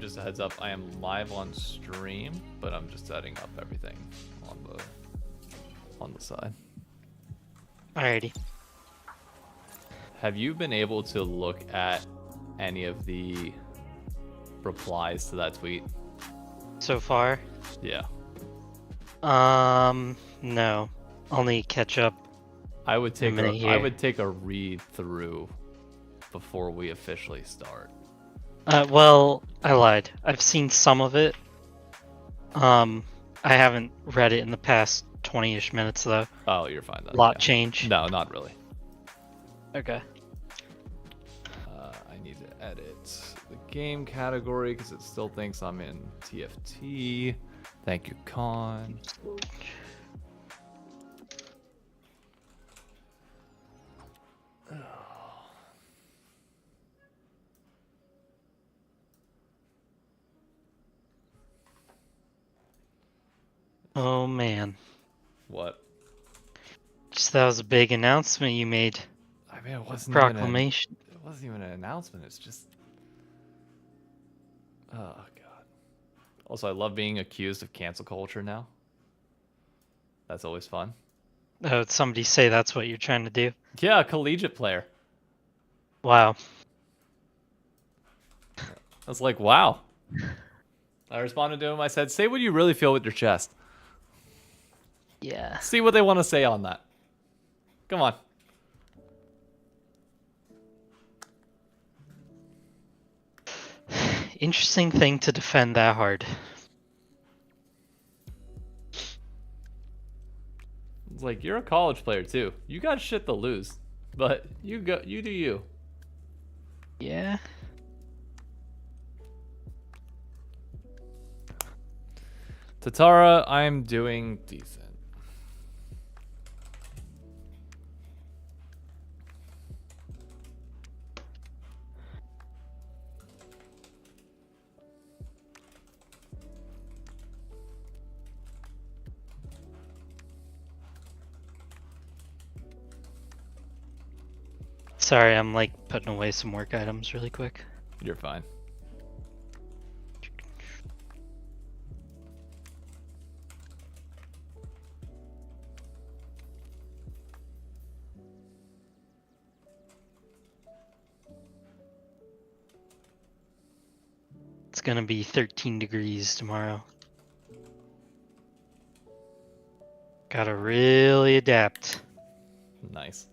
just a heads up, I am live on stream, but I'm just setting up everything on the side. Alrighty. Have you been able to look at any of the replies to that tweet? So far? Yeah. No. Only catch up. I would take minute I here. would take a read through before we officially start. Well, I lied. I've seen some of it. I haven't read it in the past 20-ish minutes though. Oh, you're fine then. Lot yeah. change. No, not really. Okay. I need to edit the game category because it still thinks I'm in TFT. Thank you, Con. Oh man. What? Just that was a big announcement you made. I mean, it wasn't Proclamation. it wasn't even an announcement. It's just. Oh god. Also, I love being accused of cancel culture now. That's always fun. Oh, did somebody say that's what you're trying to do? Yeah, a collegiate player. Wow. I was like, wow. I responded to him. I said, say what you really feel with your chest. Yeah. See what they want to say on that. Come on. Interesting thing to defend that hard. It's like, you're a college player too. You got shit to lose. But you do you. Yeah. Tatara, I'm doing decent. Sorry, I'm like putting away some work items really quick. You're fine. It's gonna be 13 degrees tomorrow. Gotta really adapt. Nice.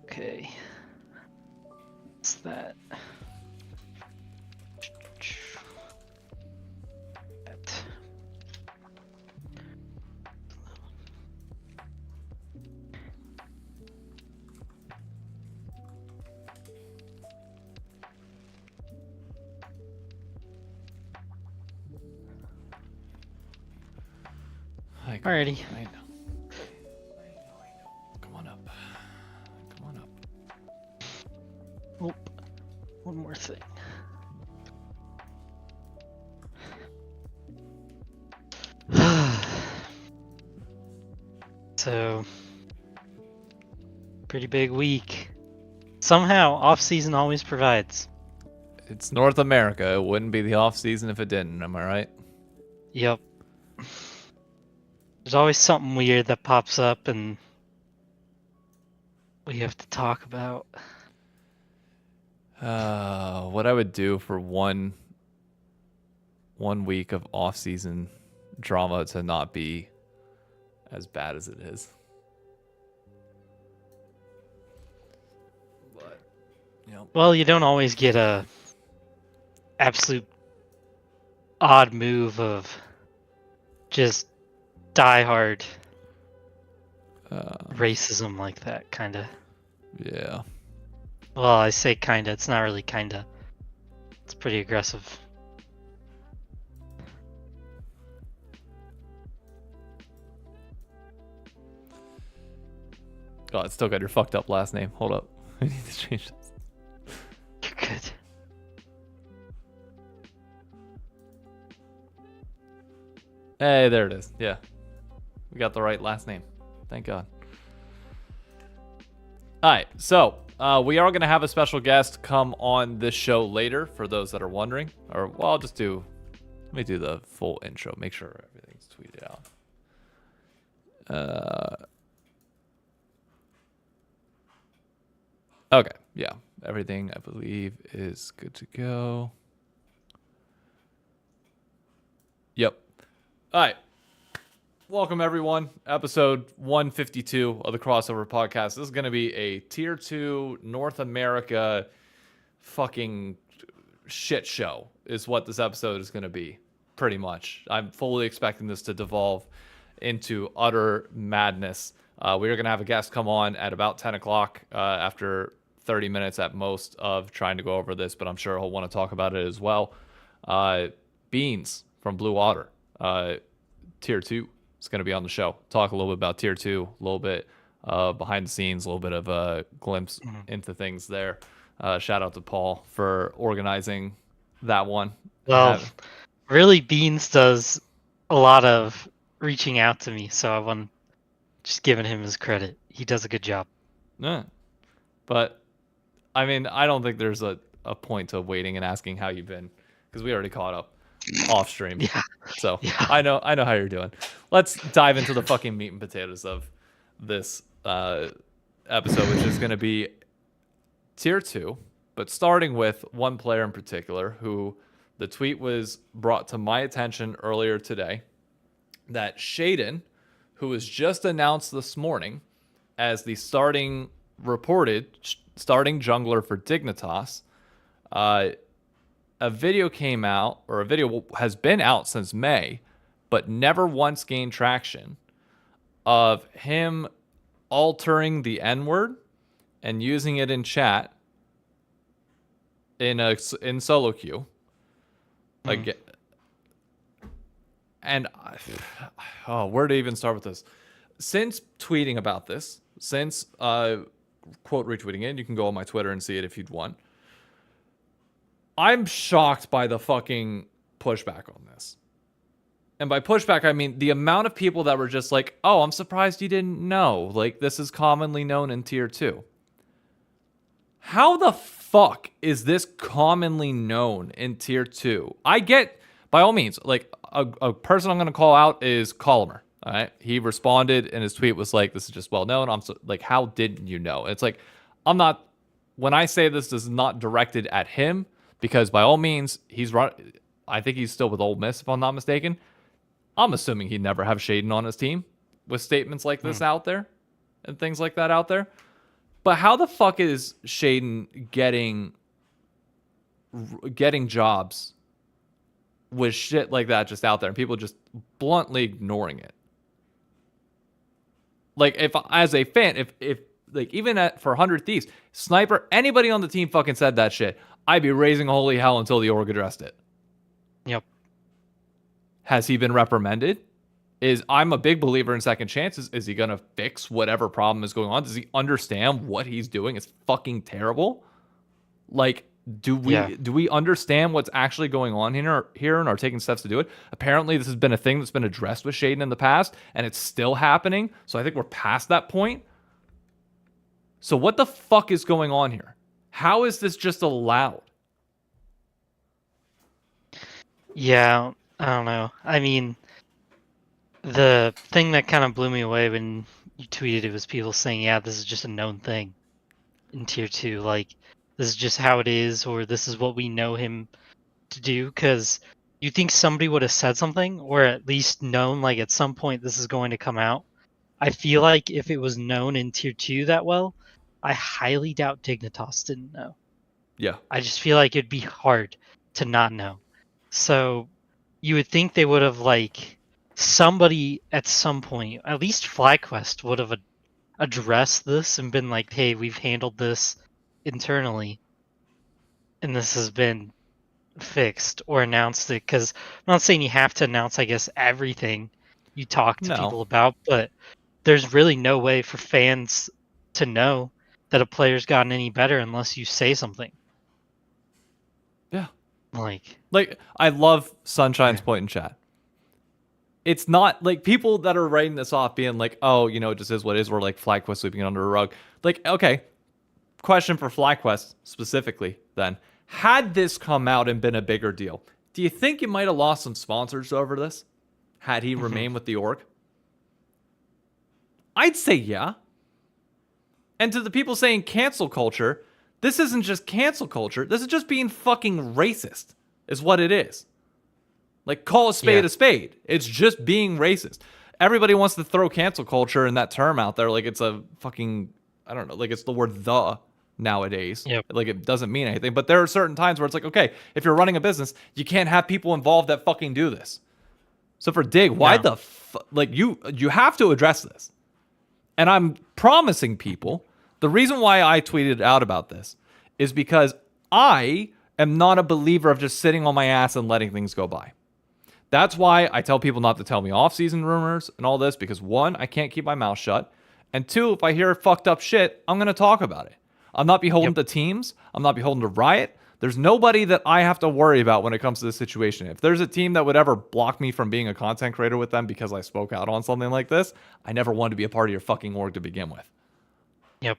Okay. What's that? That. Alrighty. I know. Come on up. Come on up. Oh, one more thing. So, pretty big week. Somehow, off-season always provides. It's North America. It wouldn't be the off season if it didn't. Am I right? Yep. There's always something weird that pops up and we have to talk about. What I would do for one week of off season drama to not be as bad as it is. But Well, you don't always get a absolute odd move of just diehard racism like that, kinda. Yeah. Well, I say kinda, it's not really kinda. It's pretty aggressive. Oh, it's still got your fucked up last name. Hold up. I need to change this. You're good. Hey, there it is. Yeah. We got the right last name. Thank God. All right, so we are going to have a special guest come on this show later for those that are wondering. Or, well, let me do the full intro, make sure everything's tweeted out. Okay, yeah, everything I believe is good to go. Yep. All right. Welcome, everyone. Episode 152 of the Crossover Podcast. This is going to be a Tier 2 North America fucking shit show, is what this episode is going to be, pretty much. I'm fully expecting this to devolve into utter madness. We're going to have a guest come on at about 10 o'clock after 30 minutes at most of trying to go over this, but I'm sure he'll want to talk about it as well. Beans from Blue Water, Tier 2. Is going to be on the show. Talk a little bit about Tier 2, a little bit behind the scenes, a little bit of a glimpse into things there. Shout out to Paul for organizing that one. Well, really, Beans does a lot of reaching out to me, so I want just giving him his credit. He does a good job. Yeah. But, I mean, I don't think there's a point to waiting and asking how you've been, because we already caught up off stream. Yeah. So Yeah. I know how you're doing. Let's dive into the fucking meat and potatoes of this episode, which is going to be Tier 2, but starting with one player in particular who the tweet was brought to my attention earlier today, that Shaden, who was just announced this morning as the starting jungler for Dignitas, a video came out, or a video has been out since May, but never once gained traction, of him altering the N-word and using it in chat in solo queue. Like, and where to even start with this? Since tweeting about this, since quote retweeting it, you can go on my Twitter and see it if you'd want. I'm shocked by the fucking pushback on this. And by pushback, I mean the amount of people that were just like, oh, I'm surprised you didn't know. Like, this is commonly known in Tier 2. How the fuck is this commonly known in Tier 2? I get, by all means, like, a person I'm going to call out is Colomer. All right? He responded, and his tweet was like, this is just well known. I'm so, like, how didn't you know? It's like, when I say this is not directed at him, because by all means, I think he's still with Ole Miss, if I'm not mistaken. I'm assuming he'd never have Shaden on his team with statements like this out there and things like that out there. But how the fuck is Shaden getting jobs with shit like that just out there and people just bluntly ignoring it? Like, if as a fan, if like, even for 100 Thieves, Sniper, anybody on the team fucking said that shit, I'd be raising holy hell until the org addressed it. Yep. Has he been reprimanded? I'm a big believer in second chances. Is he going to fix whatever problem is going on? Does he understand what he's doing? It's fucking terrible. Like, do we understand what's actually going on here and are taking steps to do it? Apparently, this has been a thing that's been addressed with Shaden in the past, and it's still happening. So I think we're past that point. So what the fuck is going on here? How is this just allowed? Yeah, I don't know. I mean, the thing that kind of blew me away when you tweeted it was people saying, yeah, this is just a known thing in Tier 2. Like, this is just how it is, or this is what we know him to do. Because you think somebody would have said something, or at least known, like, at some point this is going to come out. I feel like if it was known in Tier 2 that well, I highly doubt Dignitas didn't know. Yeah. I just feel like it'd be hard to not know. So you would think they would have, like, somebody at some point, at least FlyQuest would have addressed this and been like, hey, we've handled this internally and this has been fixed, or announced it. Because I'm not saying you have to announce, I guess, everything you talk to people about, but there's really no way for fans to know that a player's gotten any better unless you say something. Yeah. Like I love Sunshine's point in chat. It's not like people that are writing this off being like, oh, it just is what it is. We're like FlyQuest sweeping it under a rug. Like, okay, question for FlyQuest specifically then. Had this come out and been a bigger deal, do you think you might have lost some sponsors over this? Had he remained with the org? I'd say yeah. And to the people saying cancel culture, this isn't just cancel culture. This is just being fucking racist, is what it is. Like, call a spade a spade. It's just being racist. Everybody wants to throw cancel culture and that term out there like it's a fucking, I don't know, like it's the word the nowadays. Yep. Like it doesn't mean anything. But there are certain times where it's like, okay, if you're running a business, you can't have people involved that fucking do this. So for Dig, why the like you have to address this. And I'm promising people, the reason why I tweeted out about this is because I am not a believer of just sitting on my ass and letting things go by. That's why I tell people not to tell me off-season rumors and all this, because one, I can't keep my mouth shut. And two, if I hear fucked up shit, I'm going to talk about it. I'm not beholden to teams. I'm not beholden to Riot. There's nobody that I have to worry about when it comes to this situation. If there's a team that would ever block me from being a content creator with them because I spoke out on something like this, I never wanted to be a part of your fucking org to begin with. Yep.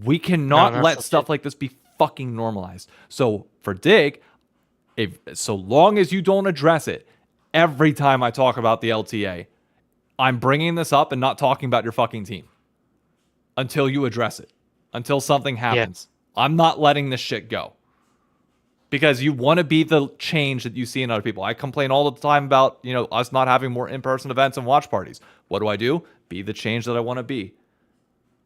We cannot let stuff like this be fucking normalized. So for Dig, so long as you don't address it, every time I talk about the LTA, I'm bringing this up and not talking about your fucking team until you address it, until something happens. I'm not letting this shit go because you want to be the change that you see in other people. I complain all the time about, you know, us not having more in-person events and watch parties. What do? Be the change that I want to be.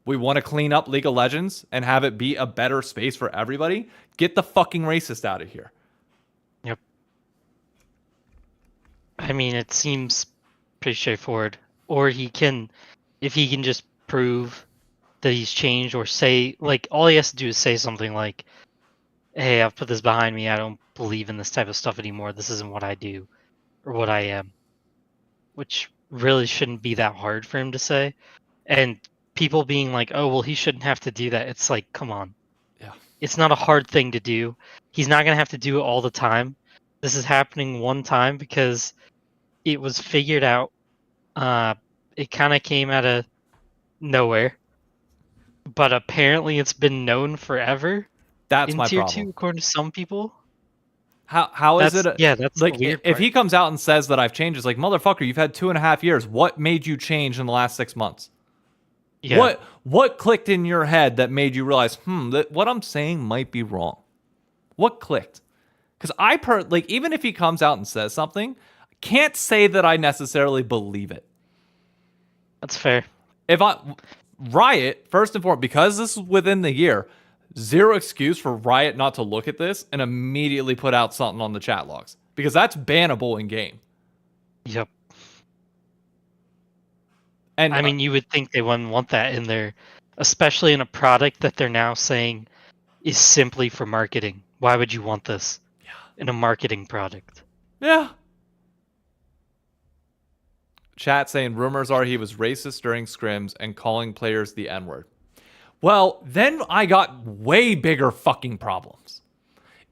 We want to clean up League of Legends and have it be a better space for everybody. Get the fucking racist out of here. Yep. I mean, it seems pretty straightforward. Or he can, if he can just prove that he's changed, or say, like, all he has to do is say something like, hey, I've put this behind me. I don't believe in this type of stuff anymore. This isn't what I do or what I am. Which really shouldn't be that hard for him to say. And people being like, oh, well, he shouldn't have to do that. It's like, come on. Yeah. It's not a hard thing to do. He's not going to have to do it all the time. This is happening one time because it was figured out. It kind of came out of nowhere. But apparently it's been known forever. That's in my tier problem. 2, according to some people. How is it? That's like the weird if part. he comes out and says that I've changed, it's like, motherfucker, you've had 2.5 years. What made you change in the last 6 months? Yeah. What clicked in your head that made you realize, that what I'm saying might be wrong? What clicked? Because even if he comes out and says something, I can't say that I necessarily believe it. That's fair. Riot, first and foremost, because this is within the year, zero excuse for Riot not to look at this and immediately put out something on the chat logs. Because that's bannable in game. Yep. And I mean, you would think they wouldn't want that in there, especially in a product that they're now saying is simply for marketing. Why would you want this in a marketing product? Yeah. Chat saying rumors are he was racist during scrims and calling players the N-word. Well, then I got way bigger fucking problems.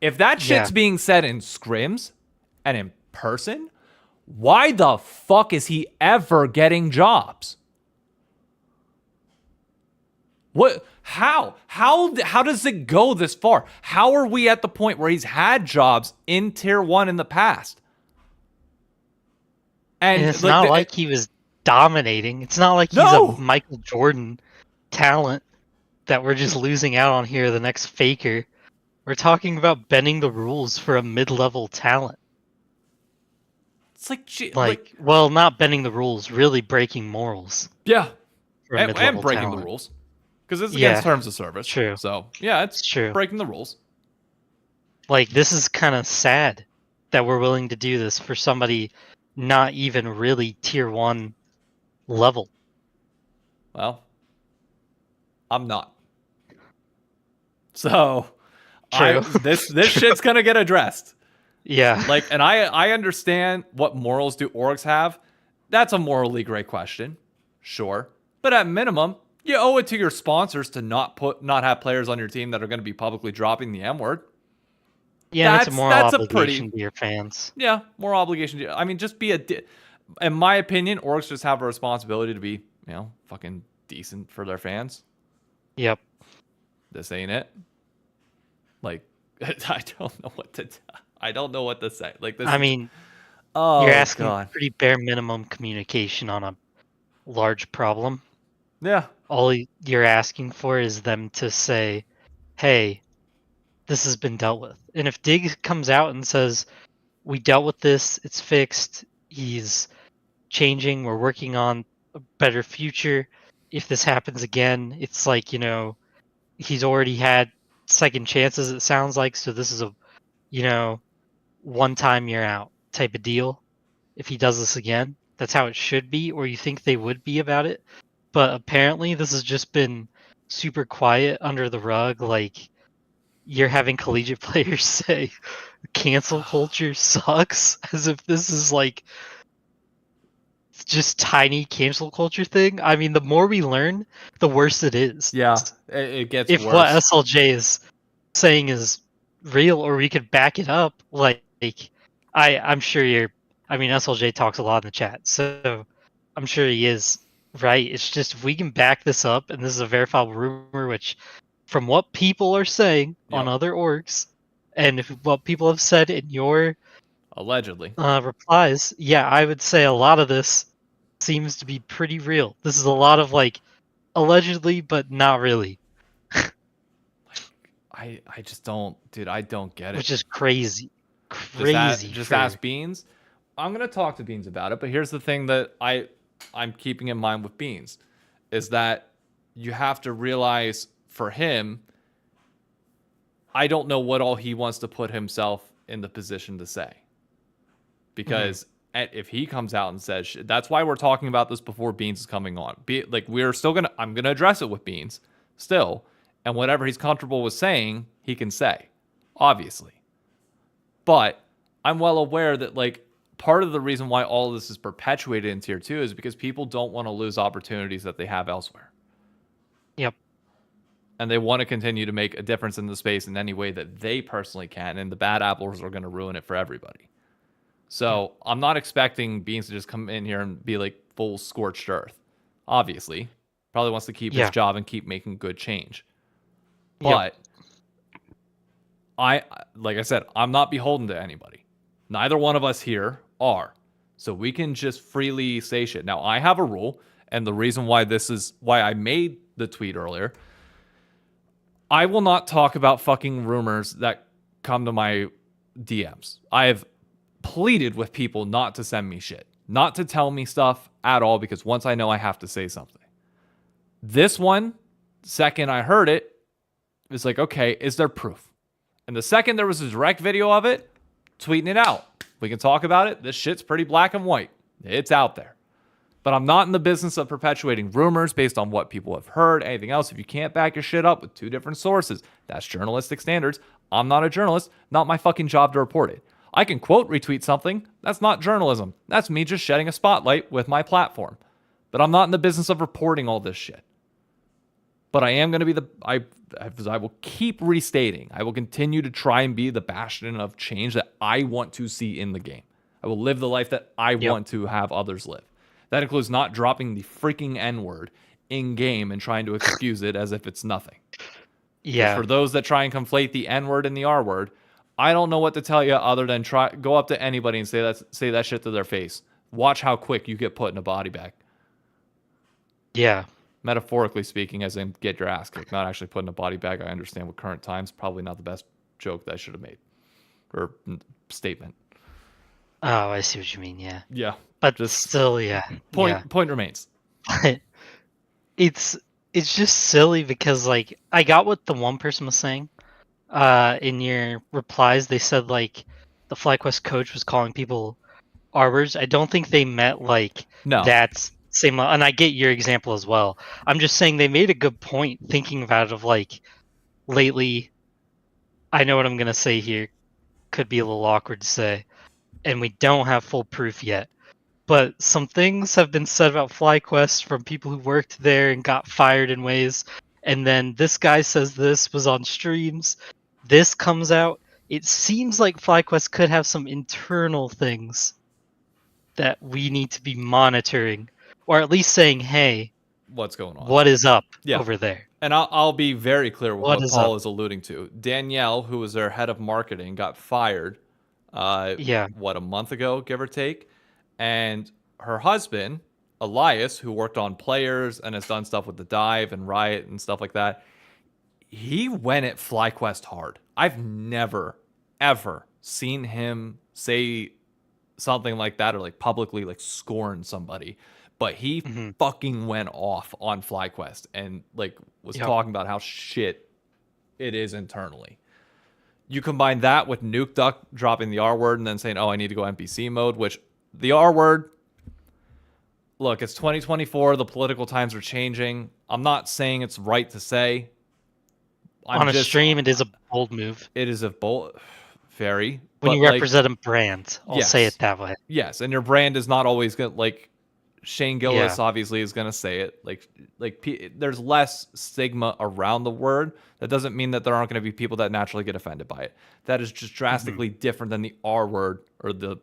If that shit's being said in scrims and in person, why the fuck is he ever getting jobs? What? How does it go this far? How are we at the point where he's had jobs in tier 1 in the past? And it's not like he was dominating. It's not like he's a Michael Jordan talent that we're just losing out on here, the next faker. We're talking about bending the rules for a mid-level talent. It's like well, not bending the rules, really breaking morals. Yeah. For a and breaking talent. the rules. Because it's against terms of service. True. So, yeah, it's true. Breaking the rules. Like, this is kind of sad that we're willing to do this for somebody not even really tier 1 level. Well, I'm not. So, this shit's going to get addressed. Yeah. Like, and I understand what morals do orgs have. That's a morally great question. Sure. But at minimum, you owe it to your sponsors to not have players on your team that are going to be publicly dropping the M word. Yeah, that's a moral obligation to your fans. Yeah, moral obligation. I mean, just be in my opinion, orgs just have a responsibility to be, fucking decent for their fans. Yep. This ain't it. Like, I don't know what to. I don't know what to say. Like this. I mean, you're Oh asking god. pretty bare minimum communication on a large problem. Yeah. You're asking for is them to say, "Hey, this has been dealt with." And if Dig comes out and says, "We dealt with this. It's fixed. He's changing. We're working on a better future. If this happens again, it's like, he's already had second chances, it sounds like. So this is a, you know, one time you're out type of deal. If he does this again, that's how it should be, or you think they would be about it. But apparently, this has just been super quiet under the rug. Like, you're having collegiate players say cancel culture sucks, as if this is like just tiny cancel culture thing. I mean, the more we learn, the worse it is. Yeah. It gets If what worse. SLJ is saying is real, or we could back it up, like I'm sure I mean, SLJ talks a lot in the chat, so I'm sure he is right. It's just if we can back this up, and this is a verifiable rumor, which from what people are saying on Yep. other orgs, and if what people have said in your Allegedly. replies, yeah, I would say a lot of this seems to be pretty real. This is a lot of like allegedly, but not really, I just don't, dude. I don't get it. which is crazy, crazy Just for ask Beans. I'm gonna talk to Beans about it, but here's the thing that I'm keeping in mind with Beans is that you have to realize for him, I don't know what all he wants to put himself in the position to say. Because if he comes out and says that's why we're talking about this before Beans is coming on. We're still I'm gonna address it with Beans still, and whatever he's comfortable with saying, he can say, obviously. But I'm well aware that like part of the reason why all of this is perpetuated in tier 2 is because people don't want to lose opportunities that they have elsewhere. Yep. And they want to continue to make a difference in the space in any way that they personally can, and the bad apples are going to ruin it for everybody. So I'm not expecting Beans to just come in here and be like full scorched earth. Obviously, probably wants to keep his job and keep making good change. But like I said, I'm not beholden to anybody. Neither one of us here are. So we can just freely say shit. Now, I have a rule, and the reason why why I made the tweet earlier, I will not talk about fucking rumors that come to my DMs. I have pleaded with people not to send me shit, not to tell me stuff at all, because once I know, I have to say something. This one, second I heard it, was like, okay, is there proof? And the second there was a direct video of it, tweeting it out. We can talk about it. This shit's pretty black and white. It's out there. But I'm not in the business of perpetuating rumors based on what people have heard, anything else. If you can't back your shit up with two different sources, that's journalistic standards. I'm not a journalist. Not my fucking job to report it. I can quote retweet something. That's not journalism. That's me just shedding a spotlight with my platform. But I'm not in the business of reporting all this shit. But I am going to be I will keep restating. I will continue to try and be the bastion of change that I want to see in the game. I will live the life that I want to have others live. That includes not dropping the freaking N-word in game and trying to excuse it as if it's nothing. Yeah. For those that try and conflate the N-word and the R-word, I don't know what to tell you other than go up to anybody and say that shit to their face. Watch how quick you get put in a body bag. Yeah. Metaphorically speaking, as in get your ass kicked, not actually put in a body bag. I understand with current times, probably not the best joke that I should have made or statement. Oh, I see what you mean. Yeah. Yeah. But just still, yeah. Point remains. It's just silly because like I got what the one person was saying. In your replies, they said like the FlyQuest coach was calling people arbors. I don't think they meant like that's same. And I get your example as well. I'm just saying they made a good point thinking about it of like lately. I know what I'm gonna say here. Could be a little awkward to say, and we don't have full proof yet. But some things have been said about FlyQuest from people who worked there and got fired in ways. And then this guy says this was on streams. This comes out. It seems like FlyQuest could have some internal things that we need to be monitoring, or at least saying, hey, what's going on. What is up Yeah. over there? And I'll be very clear with What what is up? Paul is alluding to. Danielle, who was their head of marketing, got fired, Yeah. a month ago, give or take. And her husband, Elias, who worked on players and has done stuff with the Dive and Riot and stuff like that, he went at FlyQuest hard. I've never, ever seen him say something like that or like publicly like scorn somebody. But he Hmm. fucking went off on FlyQuest and like was Yep. talking about how shit it is internally. You combine that with Nuke Duck dropping the R word and then saying, "Oh, I need to go NPC mode," which the R word. Look, it's 2024. The political times are changing. I'm not saying it's right to say. I'm On a just. stream, it is a bold move. It is a bold, very, When but you like, represent a brand, I'll say it yes, that way. yes, and your brand is not always gonna like. Shane Gillis Yeah. obviously is gonna say it. There's less stigma around the word. That doesn't mean that there aren't gonna be people that naturally get offended by it. That is just Hmm. drastically different than the R word or the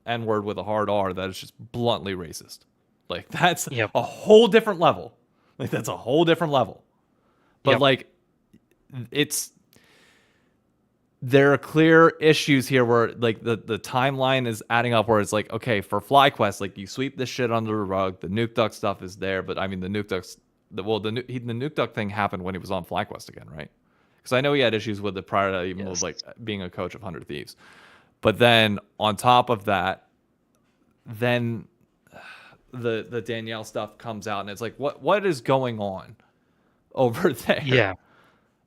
N word with a hard R. That is just bluntly racist. Like that's Yep. a whole different level. Like that's a whole different level. But Yep. like it's there are clear issues here where like the timeline is adding up where it's like, okay, for FlyQuest, like you sweep this shit under the rug. The Nuke Duck stuff is there, but I mean the Nuke Duck's the Nuke Duck thing happened when he was on FlyQuest again, right? Because I know he had issues with it prior to even with Yes. like being a coach of 100 Thieves. But then on top of that, then the Danielle stuff comes out and it's like what is going on over there? Yeah.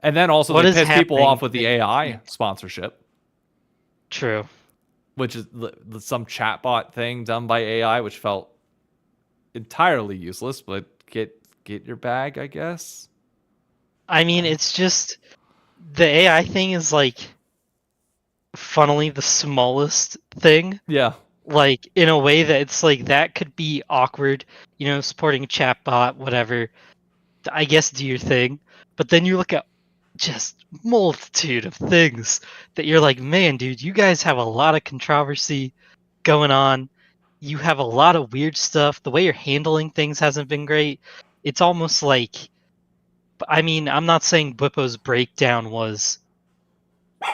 And then also What they is piss people happening? off with the AI sponsorship, True. which is some chatbot thing done by AI, which felt entirely useless. But get your bag, I guess. I mean, it's just the AI thing is like funnily the smallest thing. Yeah, Like in a way that it's like that could be awkward, supporting a chatbot, whatever. I guess do your thing. But then you look at just multitude of things that you're like, man, dude, you guys have a lot of controversy going on. You have a lot of weird stuff. The way you're handling things hasn't been great. It's almost like, I mean, I'm not saying Bwipo's breakdown was,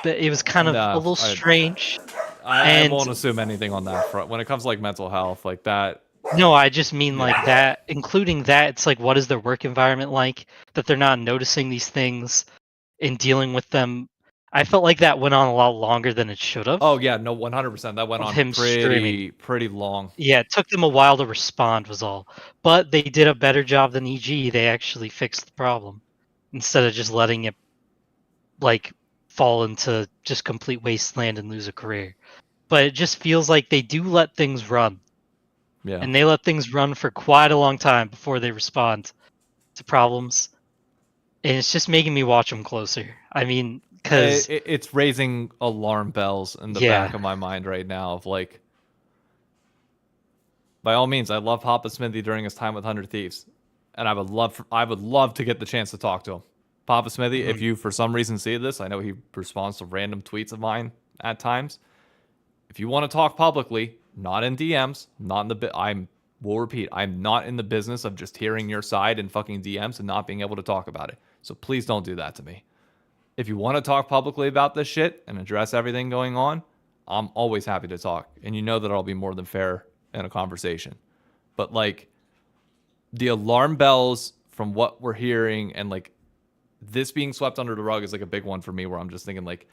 but it was kind of a no, little strange. I And won't assume anything on that front. When it comes to like mental health, like that. no, I just mean Yeah. like that, including that, it's like, what is their work environment like? That they're not noticing these things and dealing with them. I felt like that went on a lot longer than it should have. Oh yeah, no, 100%. That went Of on him streaming. pretty long. Yeah, it took them a while to respond, was all. But they did a better job than EG. They actually fixed the problem instead of just letting it like fall into just complete wasteland and lose a career. But it just feels like they do let things run. Yeah. And they let things run for quite a long time before they respond to problems. And it's just making me watch them closer. I mean, because It's raising alarm bells in the back yeah, of my mind right now of like, by all means, I love Papa Smithy during his time with 100 Thieves, and I would love to get the chance to talk to him. Papa Smithy, if mhm, you for some reason see this, I know he responds to random tweets of mine at times. If you want to talk publicly, not in DMs, not in the will repeat, I'm not in the business of just hearing your side in fucking DMs and not being able to talk about it. So please don't do that to me. If you want to talk publicly about this shit and address everything going on, I'm always happy to talk. And you know that I'll be more than fair in a conversation. But like the alarm bells from what we're hearing and like this being swept under the rug is like a big one for me where I'm just thinking like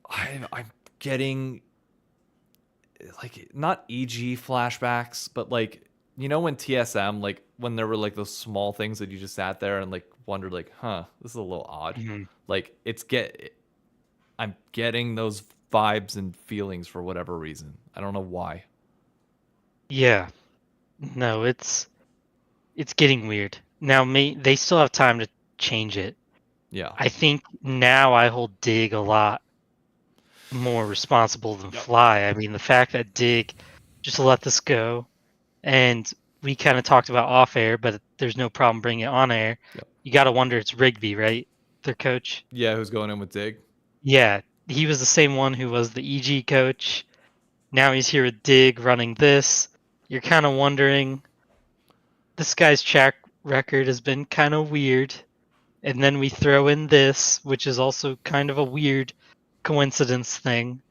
I'm getting like not EG flashbacks, but like when TSM like when there were like those small things that you just sat there and like wondered like, huh, this is a little odd. mhm. Like I'm getting those vibes and feelings for whatever reason. I don't know why. Yeah. No, it's getting weird. Now, they still have time to change it. Yeah. I think now I hold Dig a lot more responsible than Yep. Fly. I mean, the fact that Dig just let this go, and we kind of talked about off air, but there's no problem bringing it on air. Yep. You got to wonder it's Rigby, right? Their coach. Yeah, who's going in with Dig? Yeah, he was the same one who was the EG coach. Now he's here with Dig running this. You're kind of wondering this guy's track record has been kind of weird. And then we throw in this, which is also kind of a weird coincidence thing.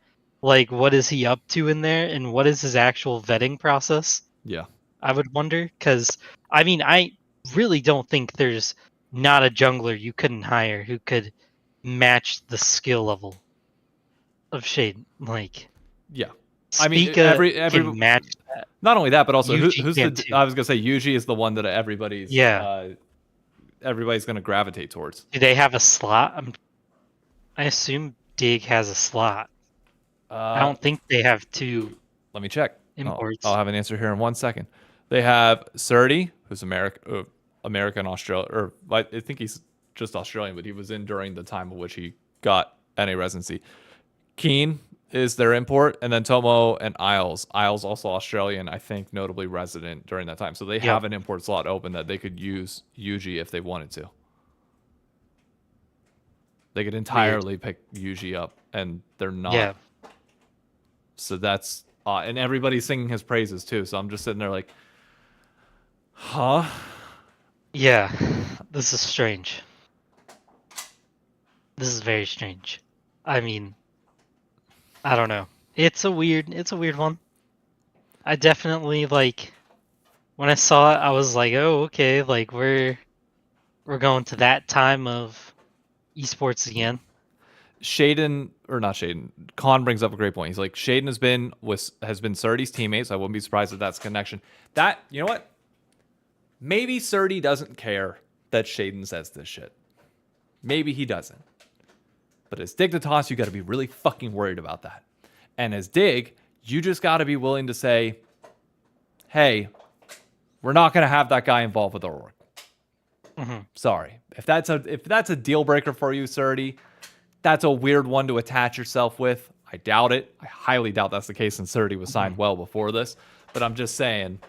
Like, what is he up to in there, and what is his actual vetting process? Yeah. I would wonder, because I mean, I really don't think there's not a jungler you couldn't hire who could match the skill level of Shaden. Like, Yeah. I mean, Spica can match that. not only that, but also Yuji who's can the? too. I was gonna say Yuji is the one that everybody's Yeah. everybody's gonna gravitate towards. Do they have a slot? I assume Dig has a slot. I don't think they have two Let me check. imports. I'll have an answer here in 1 second. They have Surdy, who's American Australia, or I think he's just Australian, but he was in during the time of which he got NA residency. Keen is their import, and then Tomo and Isles. Isles also Australian, I think, notably resident during that time. So they have an import slot open that they could use Yuji if they wanted to. They could entirely pick Yuji up, and they're not. Yeah. So that's and everybody's singing his praises too. So I'm just sitting there like, huh? Yeah. This is strange. This is very strange. I mean, I don't know. It's a weird one. I definitely like when I saw it, I was like, oh, okay, like we're going to that time of esports again. Shaden, or not Shaden, Khan brings up a great point. He's like, Shaden has been Surdy's teammate, so I wouldn't be surprised if that's a connection. That, you know what? Maybe Surdy doesn't care that Shaden says this shit. Maybe he doesn't. But as Dignitas, you got to be really fucking worried about that. And as Dig, you just got to be willing to say, hey, we're not going to have that guy involved with our org. Mm-hmm. Sorry. If that's a deal breaker for you, Surdy, that's a weird one to attach yourself with. I doubt it. I highly doubt that's the case since Surdy was signed well before this. But I'm just saying,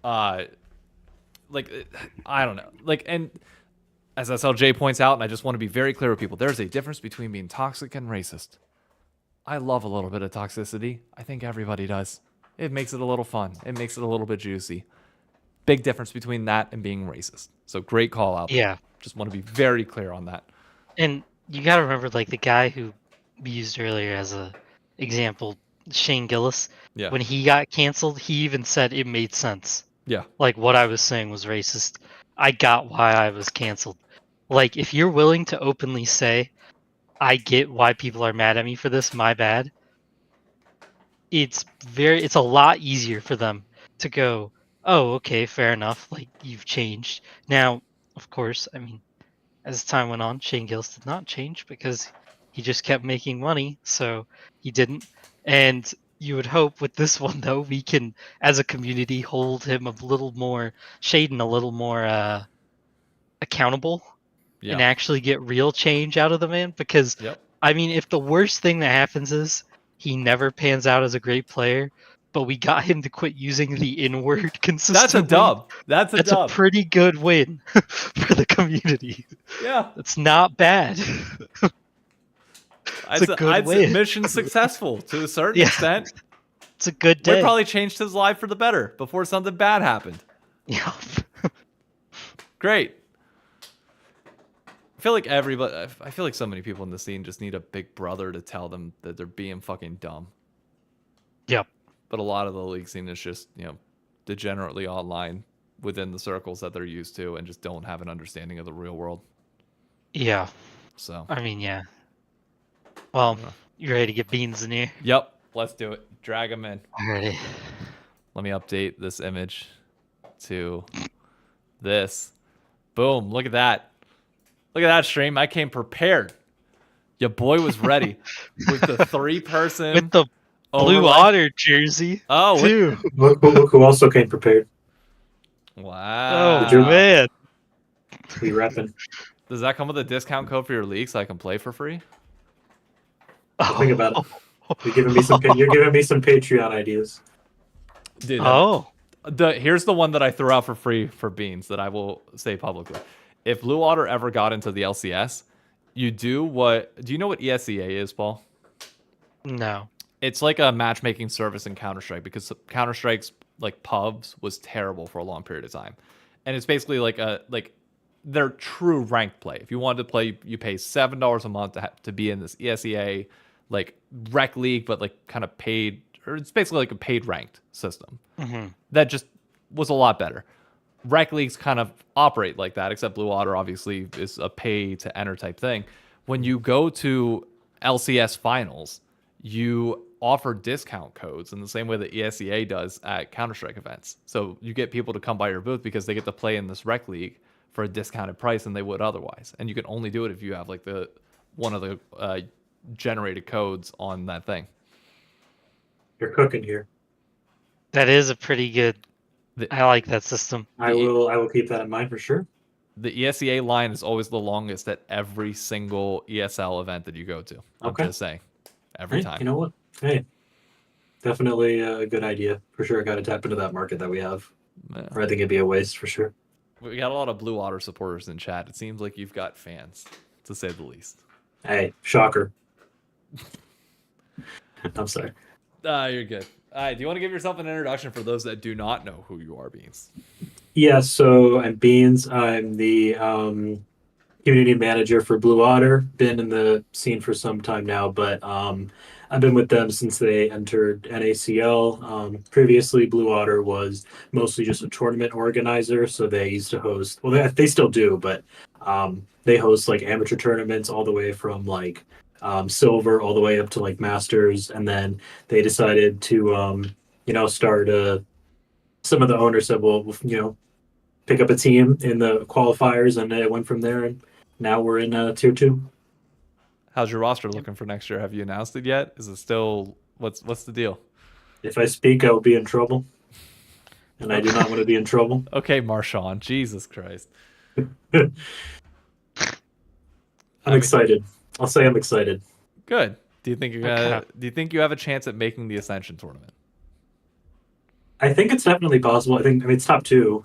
I don't know. Like, and as SLJ points out, and I just want to be very clear with people, there's a difference between being toxic and racist. I love a little bit of toxicity. I think everybody does. It makes it a little fun. It makes it a little bit juicy. Big difference between that and being racist. So great call out. Yeah. Just want to be very clear on that. And you got to remember, like, the guy who we used earlier as a example, Shane Gillis, when he got canceled, he even said it made sense. Yeah. Like, what I was saying was racist. I got why I was canceled. Like, if you're willing to openly say, I get why people are mad at me for this, my bad, it's a lot easier for them to go, oh, okay, fair enough, like, you've changed. Now, of course, I mean, as time went on, Shane Gillis did not change because he just kept making money, so he didn't. And you would hope with this one, though, we can, as a community, hold him a little more, Shaden a little more accountable and actually get real change out of the man. Because, I mean, if the worst thing that happens is he never pans out as a great player, but we got him to quit using the N-word consistently. That's a dub. That's a pretty good win for the community. Yeah. That's not bad. It's a good win. Mission successful to a certain extent. It's a good day. We probably changed his life for the better before something bad happened. Yeah. Great. I feel like so many people in the scene just need a big brother to tell them that they're being fucking dumb. Yep. But a lot of the league scene is just, degenerately online within the circles that they're used to and just don't have an understanding of the real world. Yeah. So. I mean, yeah. Well, you ready to get beans in here? Yep. Let's do it. Drag them in. Alrighty. Let me update this image to this. Boom. Look at that. Look at that stream. I came prepared. Your boy was ready with the 3-person. With the Blue Otter jersey. Oh, too. Look who also came prepared. Wow. Oh, man. We repping. Does that come with a discount code for your league so I can play for free? Think about it. You're giving me some Patreon ideas. Dude, oh. Here's the one that I threw out for free for Beans that I will say publicly. If Blue Otter ever got into the LCS, do you know what ESEA is, Paul? No. It's like a matchmaking service in Counter-Strike because Counter-Strike's like pubs was terrible for a long period of time. and it's basically like their true ranked play. If you wanted to play, you pay $7 a month to be in this ESEA like rec league, but like kind of paid, or it's basically like a paid ranked system. That just was a lot better. Rec leagues kind of operate like that, except Blue Water obviously is a pay to enter type thing. When you go to LCS finals, you offer discount codes in the same way that ESEA does at Counter-Strike events. So you get people to come by your booth because they get to play in this rec league for a discounted price than they would otherwise. And you can only do it if you have like one of the generated codes on that thing. You're cooking here. That is a pretty good. I like that system. I will keep that in mind for sure. The ESEA line is always the longest at every single ESL event that you go to. I'm just saying. Every time. You know what? Hey, definitely a good idea. For sure, I got to tap into that market that we have. Yeah. Or I think it'd be a waste for sure. We got a lot of Blue Water supporters in chat. It seems like you've got fans, to say the least. Hey, shocker. I'm sorry. You're good. All right, do you want to give yourself an introduction for those that do not know who you are, Beans? Yeah, so I'm Beans. I'm the community manager for Blue Water. Been in the scene for some time now, but I've been with them since they entered NACL. Previously, Blue Water was mostly just a tournament organizer, so they used to host. Well, they still do, but they host like amateur tournaments all the way from like silver all the way up to like masters, and then they decided to start some of the owners said, well, pick up a team in the qualifiers, and it went from there, and now we're in tier 2. How's your roster looking for next year? Have you announced it yet? Is it still what's the deal? If I speak, I will be in trouble, and I do not want to be in trouble. Okay, Marshawn, Jesus Christ. I'm excited. I'll say I'm excited. Good. Do you think do you think you have a chance at making the Ascension tournament? I think it's definitely possible. I mean it's top 2.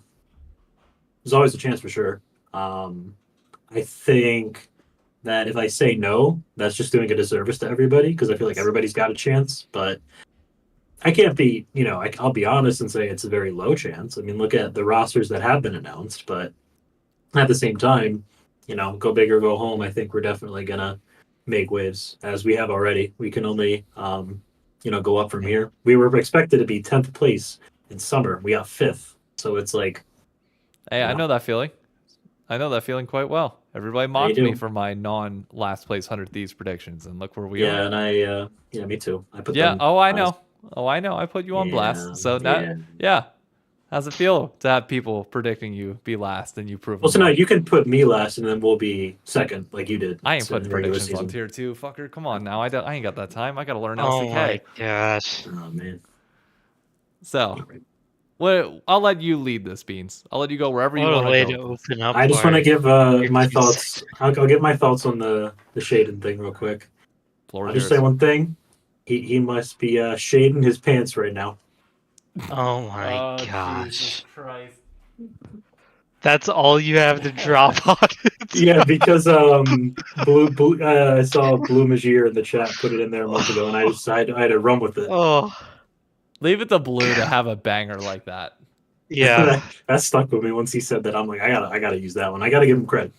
There's always a chance for sure. I think that if I say no, that's just doing a disservice to everybody, because I feel like everybody's got a chance. But I can't be, I'll be honest and say it's a very low chance. I mean, look at the rosters that have been announced, but at the same time, go big or go home. I think we're definitely gonna make waves, as we have already. We can only, go up from here. We were expected to be 10th place in summer. We got 5th, so it's like. Hey, I know that feeling. I know that feeling quite well. Everybody mocked me for my non-last place 100 Thieves predictions, and look where we are. Yeah, and me too. I put them I know. Oh, I know. I put you on blast. So now, how's it feel to have people predicting you be last and you prove? Well, so now you can put me last, and then we'll be second, like you did. I ain't putting predictions on tier 2, fucker. Come on now. I ain't got that time. I got to learn LCK. Oh my gosh. Oh man. So. Well, I'll let you lead this, Beans. I'll let you go wherever you want to go. Open up. I just want to give my thoughts. I'll give my thoughts on the Shaden thing real quick. I'll just say one thing. He must be shading his pants right now. Oh my gosh! Jesus Christ. That's all you have to drop on it. Yeah, because Blue I saw Blue Magier in the chat put it in there a month ago, and I had to run with it. Oh. Leave it to Blue to have a banger like that. Yeah, that stuck with me once he said that. I'm like, I gotta use that one. I gotta give him credit.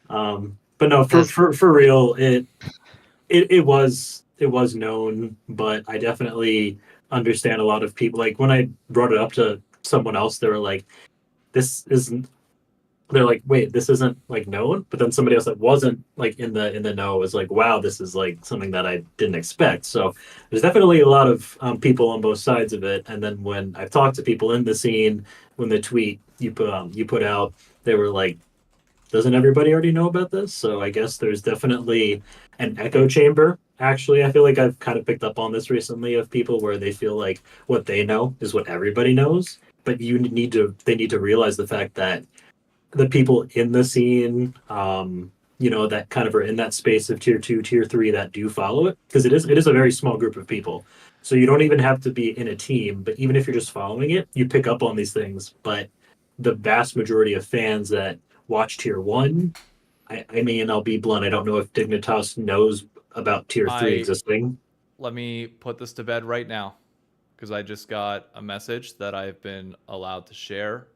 But no, for real, it was known, but I definitely understand a lot of people. Like when I brought it up to someone else, they were like, "This isn't." They're like, wait, this isn't like known. But then somebody else that wasn't like in the know was like, wow, this is like something that I didn't expect. So there's definitely a lot of people on both sides of it. And then when I've talked to people in the scene, when the tweet you put out, they were like, doesn't everybody already know about this? So I guess there's definitely an echo chamber. Actually, I feel like I've kind of picked up on this recently of people where they feel like what they know is what everybody knows. But they need to realize the fact that the people in the scene, that kind of are in that space of tier 2, tier 3 that do follow it, because it is a very small group of people. So you don't even have to be in a team, but even if you're just following it, you pick up on these things. But the vast majority of fans that watch tier 1, I mean, I'll be blunt, I don't know if Dignitas knows about tier 3 existing. Let me put this to bed right now, because I just got a message that I've been allowed to share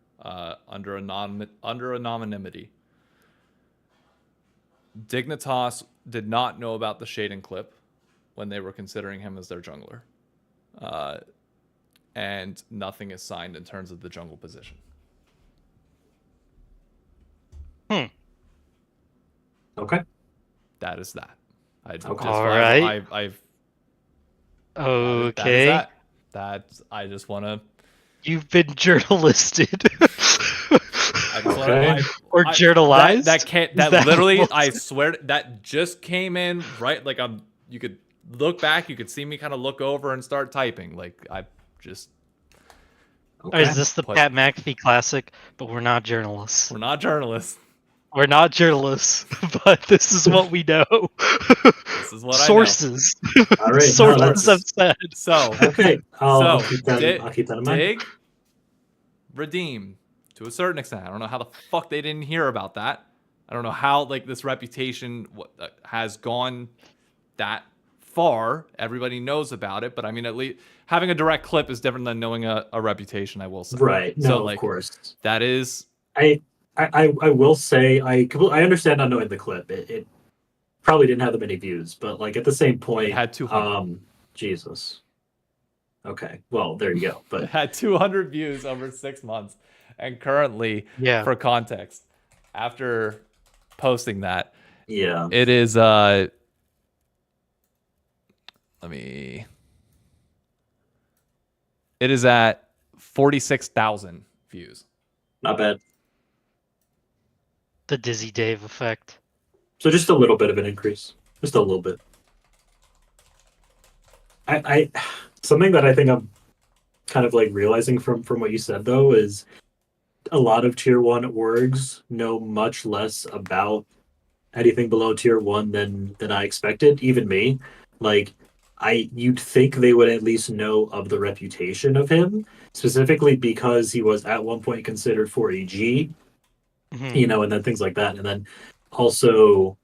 under anonymity. Dignitas did not know about the Shaden clip when they were considering him as their jungler. And nothing is signed in terms of the jungle position. Okay. That is that. Alright. Okay. That is that. I just want to. You've been journalisted. Or I- journalized. That literally, I swear, that just came in right. Like you could look back, you could see me kind of look over and start typing. Like I just. Or is this the Pat McAfee classic? But we're not journalists. We're not journalists. We're not journalists, but this is what we know. This is what Sources. I know. All right. Sources have said. So okay. I'll keep that in mind. Dig, redeem to a certain extent. I don't know how the fuck they didn't hear about that. I don't know how like this reputation has gone that far. Everybody knows about it, but I mean, at least having a direct clip is different than knowing a reputation. I will say. Right. No, so, like, of course. That is. I will say I understand not knowing the clip. It probably didn't have that many views, but like at the same point, it had 200. Jesus. Okay, well there you go. But it had 200 views over 6 months, and currently, for context, after posting that, it is It is at 46,000 views. Not bad. The Dizzy Dave effect. So just a little bit of an increase. Just a little bit. I something that I think I'm kind of like realizing from what you said though is a lot of tier 1 orgs know much less about anything below tier 1 than I expected, even me. Like you'd think they would at least know of the reputation of him, specifically because he was at one point considered for EG. And then things like that. And then also,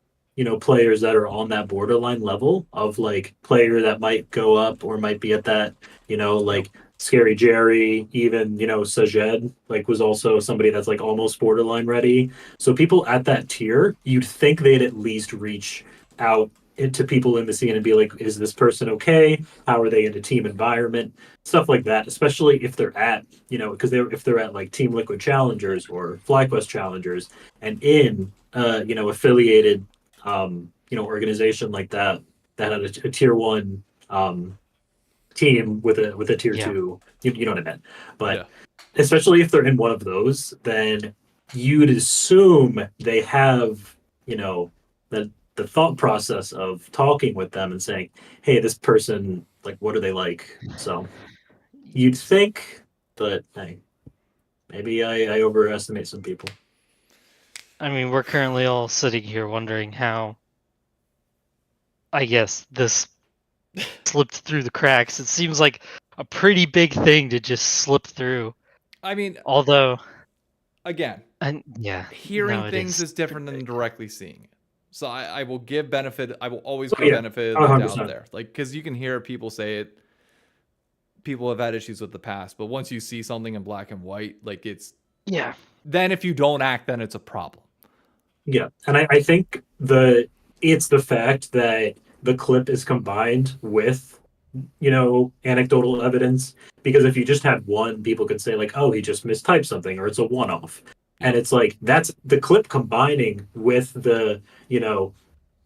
players that are on that borderline level of like player that might go up or might be at that, like Scary Jerry, even, Sajed, like was also somebody that's like almost borderline ready. So people at that tier, you'd think they'd at least reach out to people in the scene and be like, is this person okay? How are they in a team environment? Stuff like that, especially if they're at, because if they're at like Team Liquid Challengers or FlyQuest Challengers and in, affiliated, organization like that had a tier 1 team with a tier 2, you know what I meant. But especially if they're in one of those, then you'd assume they have, the thought process of talking with them and saying, hey, this person, like, what are they like? So you'd think, but hey, maybe I overestimate some people. I mean, we're currently all sitting here wondering how, I guess, this slipped through the cracks. It seems like a pretty big thing to just slip through. I mean, although, again, hearing things is different than directly seeing it. So I will give benefit. I will always give benefit of the doubt there. Like, because you can hear people say it. People have had issues with the past, but once you see something in black and white, like it's then if you don't act, then it's a problem. Yeah, and I think it's the fact that the clip is combined with anecdotal evidence, because if you just had one, people could say like, oh, he just mistyped something, or it's a one-off. And it's like, that's the clip combining with the,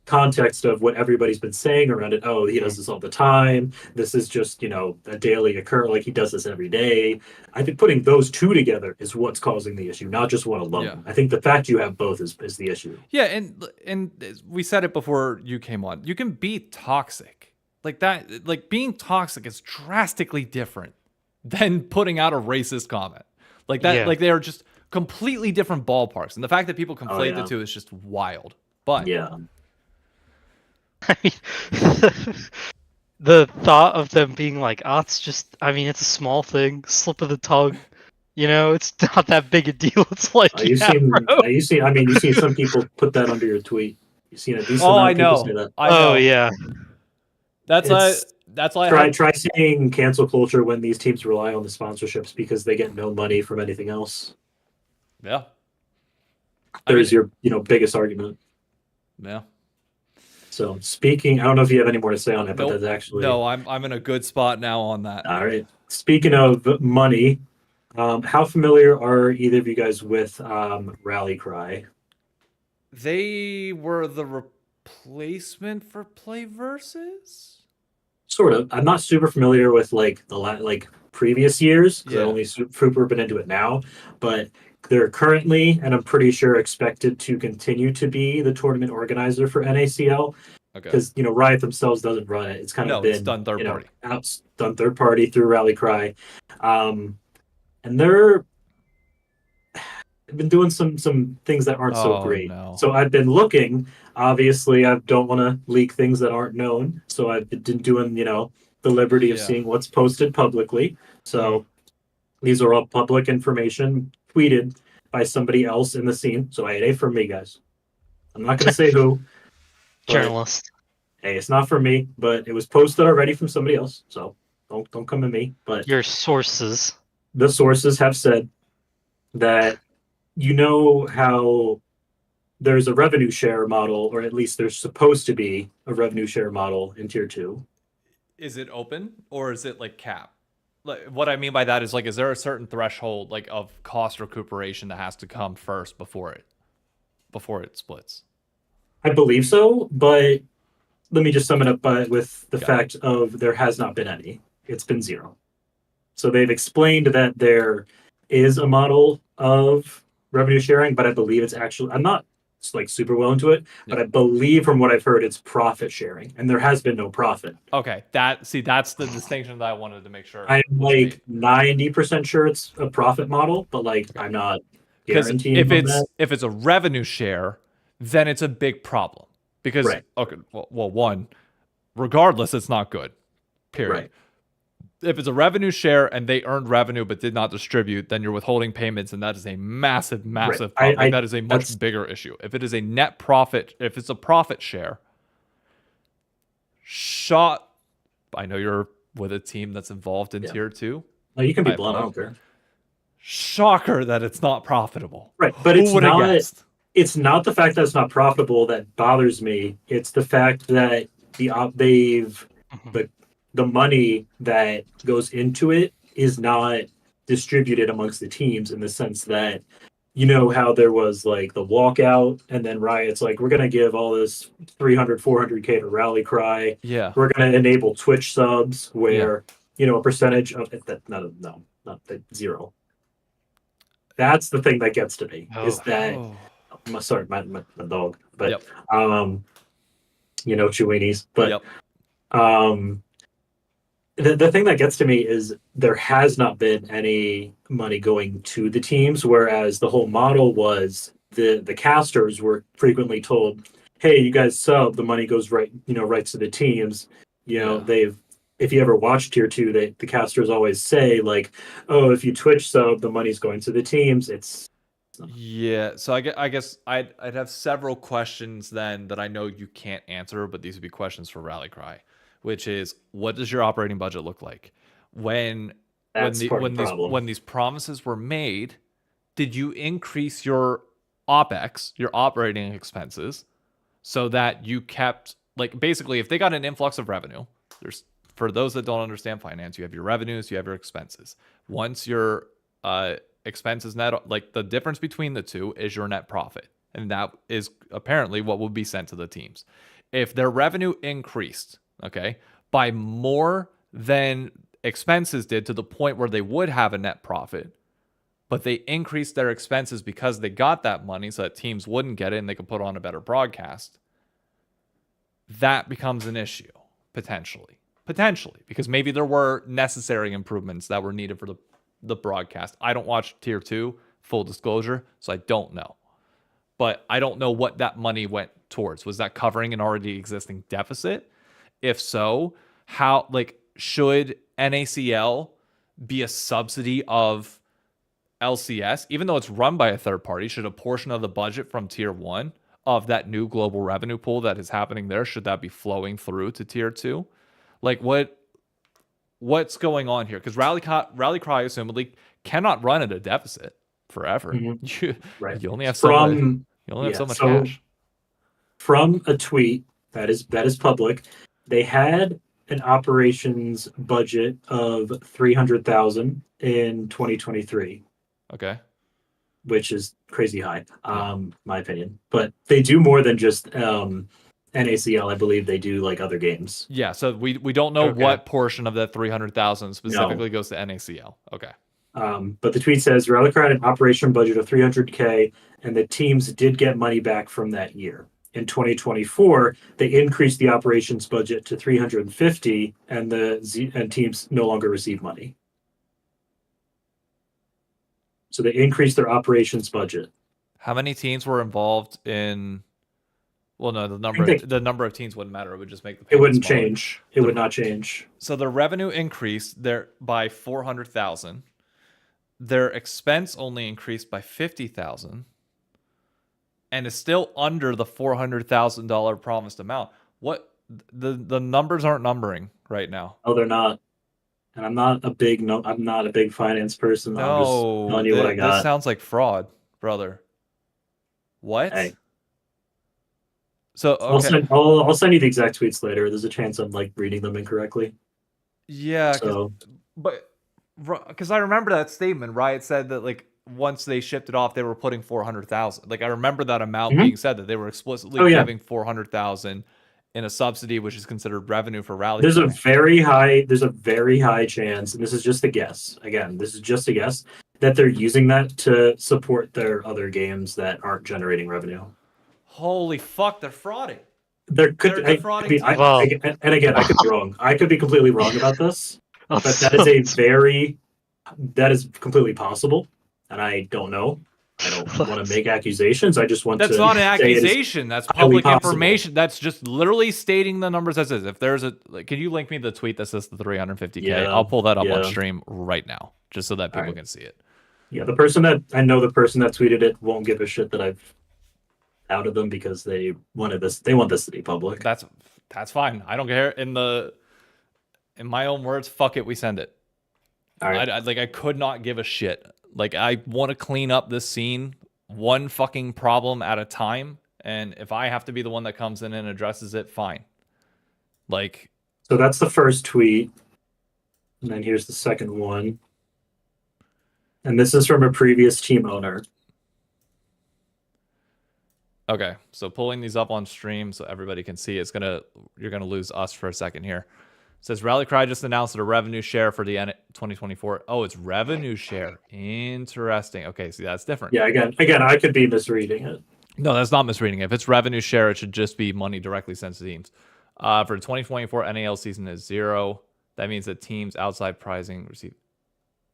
context of what everybody's been saying around it. Oh, he does this all the time. This is just, a daily occur. Like he does this every day. I think putting those two together is what's causing the issue, not just one alone. Yeah. I think the fact you have both is the issue. Yeah. And we said it before you came on. You can be toxic like that. Like being toxic is drastically different than putting out a racist comment like that. Yeah. Like they are just completely different ballparks, and the fact that people conflate the two is just wild. But I mean, the thought of them being like, oh, it's just, I mean, it's a small thing, slip of the tongue, it's not that big a deal. It's like, you see some people put that under your tweet. You've seen a decent amount of people say that. I know. Oh yeah, that's why try seeing cancel culture when these teams rely on the sponsorships because they get no money from anything else. Yeah. There's your biggest argument. Yeah. So speaking, I don't know if you have any more to say on it, but Nope. that's actually No, I'm in a good spot now on that. all right. Speaking of money, how familiar are either of you guys with Rally Cry? They were the replacement for Play Versus? Sort of. I'm not super familiar with like like previous years because I Yeah. only super been into it now, but they're currently, and I'm pretty sure expected to continue to be the tournament organizer for NACL Okay. because Riot themselves doesn't run it. It's kind of No, it's been done third party. done third party through Rally Cry, and they're been doing some things that aren't so Oh, great. no. So I've been looking. Obviously, I don't want to leak things that aren't known. So I've been doing, the liberty of Yeah. seeing what's posted publicly. So these are all public information tweeted by somebody else in the scene. So hey, it ain't from me, guys. I'm not going to say who. But, Journalist. hey, it's not from me, but it was posted already from somebody else. So don't come at me. But Your sources. the sources have said that how there's a revenue share model, or at least there's supposed to be a revenue share model in tier 2. Is it open or is it like cap? Like, what I mean by that is like, is there a certain threshold like of cost recuperation that has to come first before it splits? I believe so, but let me just sum it up with the Okay. fact of there has not been any. It's been zero. So they've explained that there is a model of revenue sharing, but I believe it's actually, I'm not like super well into it, but I believe from what I've heard, it's profit sharing, and there has been no profit. Okay, that's the distinction that I wanted to make sure. I'm like 90% sure it's a profit model, but like I'm not guaranteeing if on that. if it's a revenue share, then it's a big problem because Right. okay, well, one, regardless, it's not good. Period. Right. If it's a revenue share and they earned revenue but did not distribute, then you're withholding payments, and that is a massive problem. That is a much bigger issue. If it is a net profit, if it's a profit share, I know you're with a team that's involved in tier 2. No, you can be blunt. I don't care. Shocker that it's not profitable. Right, but Who would have guessed? It's not the fact that it's not profitable that bothers me. It's the fact that the money that goes into it is not distributed amongst the teams in the sense that how there was like the walkout and then Riot's like, we're going to give all this 400k to Rally Cry. Yeah. We're going to enable Twitch subs where, a percentage of that. No, not the zero. That's the thing that gets to me is that, sorry, my dog, but, Cheweenies, but, the thing that gets to me is there has not been any money going to the teams, whereas the whole model was the casters were frequently told, hey, you guys sub, the money goes right to the teams. If you ever watch tier 2, the casters always say like, oh, if you Twitch sub, the money's going to the teams. So I guess I'd have several questions then that I know you can't answer, but these would be questions for Rally Cry, which is, what does your operating budget look like? When these promises were made, did you increase your OpEx, your operating expenses, so that you kept, like, basically if they got an influx of revenue, for those that don't understand finance, you have your revenues, you have your expenses. Once your expenses net, like the difference between the two is your net profit. And that is apparently what will be sent to the teams. If their revenue increased, okay, by more than expenses did to the point where they would have a net profit, but they increased their expenses because they got that money so that teams wouldn't get it and they could put on a better broadcast, that becomes an issue, potentially, because maybe there were necessary improvements that were needed for the broadcast. I don't watch tier 2, full disclosure, so I don't know. But I don't know what that money went towards. Was that covering an already existing deficit? If so, how, like, should NACL be a subsidy of LCS, even though it's run by a third party? Should a portion of the budget from tier 1 of that new global revenue pool that is happening there, should that be flowing through to tier 2? Like, what's going on here? Because Rally Cry assumedly cannot run at a deficit. forever. You Right. you only have so much. From You only have so much so cash. from a tweet that is public, they had an operations budget of 300,000 in 2023, Okay. which is crazy high, Yeah. my opinion. But they do more than just NACL. I believe they do like other games. Yeah. So we don't know Okay. what portion of that 300,000 No. specifically goes to NACL. Okay. But the tweet says Relic had an operation budget of 300K, and the teams did get money back from that year. In 2024, they increased the operations budget to 350, and and teams no longer receive money. So they increased their operations budget. How many teams were involved in? Well, no, the number of teams wouldn't matter. It would just make the It payment wouldn't smaller. change. It would not change. So the revenue increased there by 400,000. Their expense only increased by 50,000, and is still under the $400,000 promised amount. What the numbers aren't numbering right now. Oh, they're not. And I'm not a big finance person. I'm just No, telling you what I this got. sounds like fraud, brother. What? Hey. So okay, I'll send you the exact tweets later. There's a chance I'm like reading them incorrectly. yeah, So but because I remember that statement, right? It said that like once they shipped it off, they were putting 400,000. Like I remember that amount being said, that they were explicitly giving 400,000 in a subsidy, which is considered revenue for Rally. there's a very high chance, and this is just a guess. Again, this is just a guess, that they're using that to support their other games that aren't generating revenue. Holy fuck, they're frauding. They're defrauding teams. and again, I could be wrong. I could be completely wrong about this, but that is completely possible, and I don't know. I don't want to make accusations. I just want to. That's not an accusation. That's public information. That's just literally stating the numbers as is. If there's a, like, can you link me the tweet that says the 350K? Yeah, I'll pull that up on stream right now, just so that people can see it. Yeah, the person that tweeted it won't give a shit that I've outed them because they wanted this. They want this to be public. That's fine. I don't care. In my own words, fuck it. We send it. All right. I could not give a shit. Like, I want to clean up this scene one fucking problem at a time. And if I have to be the one that comes in and addresses it, fine. Like, so that's the first tweet. And then here's the second one. And this is from a previous team owner. okay, so pulling these up on stream so everybody can see, you're gonna lose us for a second here. It says Rallycry just announced a revenue share for the 2024. Oh, it's revenue share. Interesting. Okay, see, that's different. Yeah, again, I could be misreading it. No, that's not misreading it. If it's revenue share, it should just be money directly sent to teams. For the 2024 NAL season is 0. That means that teams outside pricing receive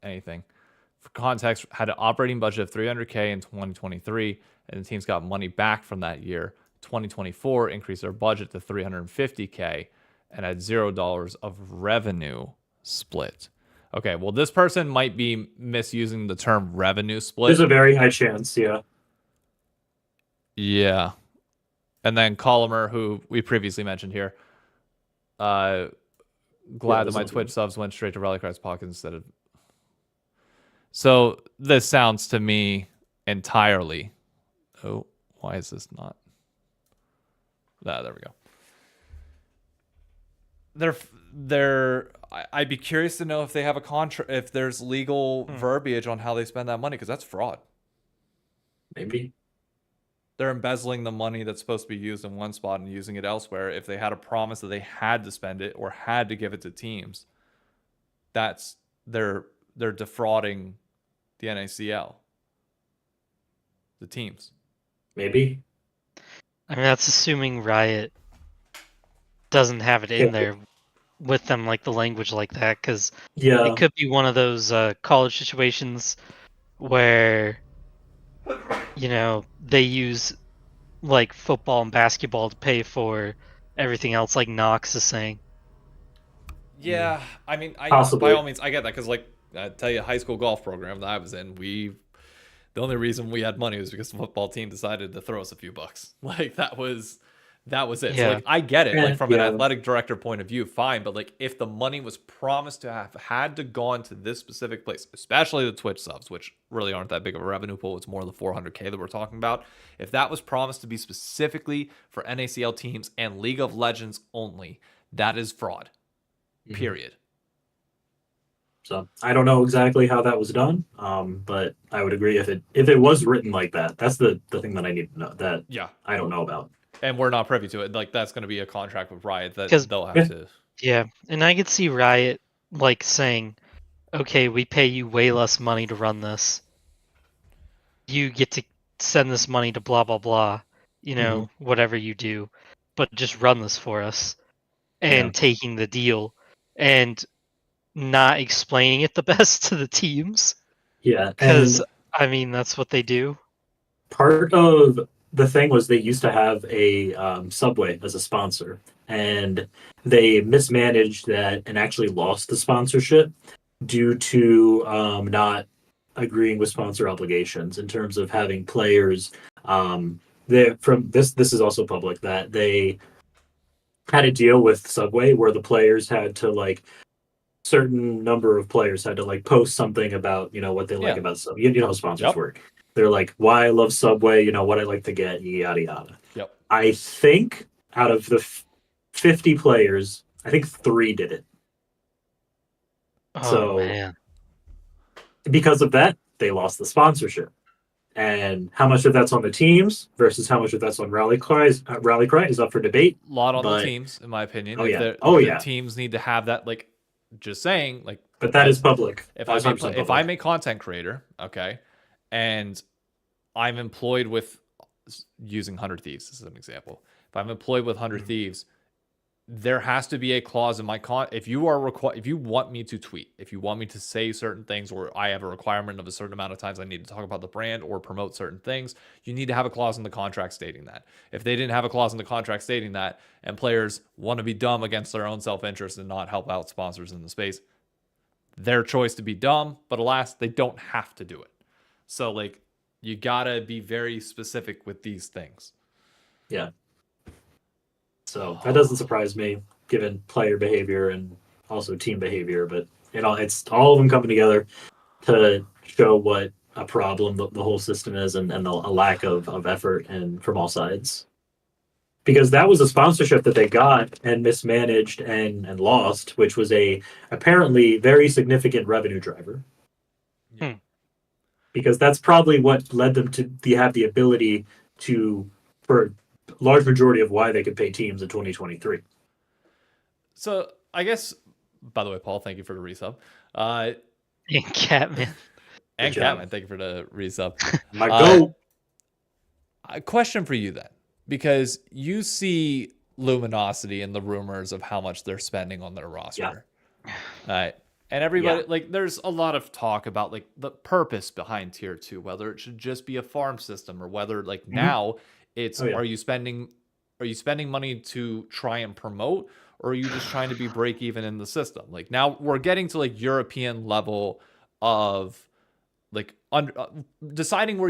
anything. For context, had an operating budget of 300K in 2023, and the teams got money back from that year. 2024 increased their budget to 350K and had $0 of revenue split. Okay, well, this person might be misusing the term revenue split. There's a very high chance, yeah. Yeah. And then Colomer, who we previously mentioned here, glad that my Twitch subs went straight to Rallycry's pocket instead of... So this sounds to me entirely... Oh, why is this not... there we go. I'd be curious to know if they have a contract, if there's legal verbiage on how they spend that money, because that's fraud. Maybe. They're embezzling the money that's supposed to be used in one spot and using it elsewhere. If they had a promise that they had to spend it or had to give it to teams, they're defrauding the NACL, the teams. Maybe. I mean, that's assuming Riot doesn't have it in there with them, like the language like that, because it could be one of those college situations where, you know, they use like football and basketball to pay for everything else, like Knox is saying. Yeah, I mean, by all means, I get that, because like I tell you, high school golf program that I was in, the only reason we had money was because the football team decided to throw us a few bucks. Like that was That was it. So Yeah. like I get it, like from an Yeah. athletic director point of view, fine. But like if the money was promised to have had to gone to this specific place, especially the Twitch subs, which really aren't that big of a revenue pool, it's more the 400K that we're talking about. If that was promised to be specifically for NACL teams and League of Legends only, that is fraud. Period. So I don't know exactly how that was done, but I would agree if it was written like that. That's the thing that I need to know that I don't know about. And we're not privy to it. Like that's going to be a contract with Riot that 'Cause- they'll have to. Yeah, and I could see Riot like saying, "Okay, we pay you way less money to run this. You get to send this money to blah blah blah, you know, whatever you do, but just run this for us." And taking the deal and not explaining it the best to the teams. Yeah, because I mean that's what they do. Part of the thing was they used to have a Subway as a sponsor, and they mismanaged that and actually lost the sponsorship due to not agreeing with sponsor obligations in terms of having players. From this is also public that they had a deal with Subway where the players had to like certain number of players had to like post something about what they like about Subway. You know how sponsors work. They're like, why I love Subway, what I like to get, yada yada. Yep. I think out of the 50 players, I think 3 did it. Oh man. Because of that, they lost the sponsorship. And how much of that's on the teams versus how much of that's on Rally Cry is up for debate. A lot on the teams, in my opinion. The teams need to have that, like, just saying, like. But that is public. If I'm a content creator, okay, and I'm employed with using 100 Thieves as an example. If I'm employed with 100 Thieves, there has to be a clause in my if you want me to tweet, if you want me to say certain things, or I have a requirement of a certain amount of times I need to talk about the brand or promote certain things, you need to have a clause in the contract stating that. If they didn't have a clause in the contract stating that, and players want to be dumb against their own self-interest and not help out sponsors in the space, their choice to be dumb, but alas, they don't have to do it. So like, you gotta be very specific with these things. Yeah. So that doesn't surprise me, given player behavior and also team behavior. But it's all of them coming together to show what a problem the whole system is, and a lack of effort and from all sides. Because that was a sponsorship that they got and mismanaged and lost, which was a apparently very significant revenue driver. Because that's probably what led them to have the ability to, for large majority of why they could pay teams in 2023. So I guess, by the way, Paul, thank you for the resub. And Catman. And Catman, thank you for the resub. My goat. A question for you then, because you see Luminosity and the rumors of how much they're spending on their roster. All right. And everybody, like, there's a lot of talk about, like, the purpose behind Tier 2, whether it should just be a farm system or whether, like, now it's, are you spending money to try and promote, or are you just trying to be break even in the system? Like, now we're getting to, like, European level of, like, deciding where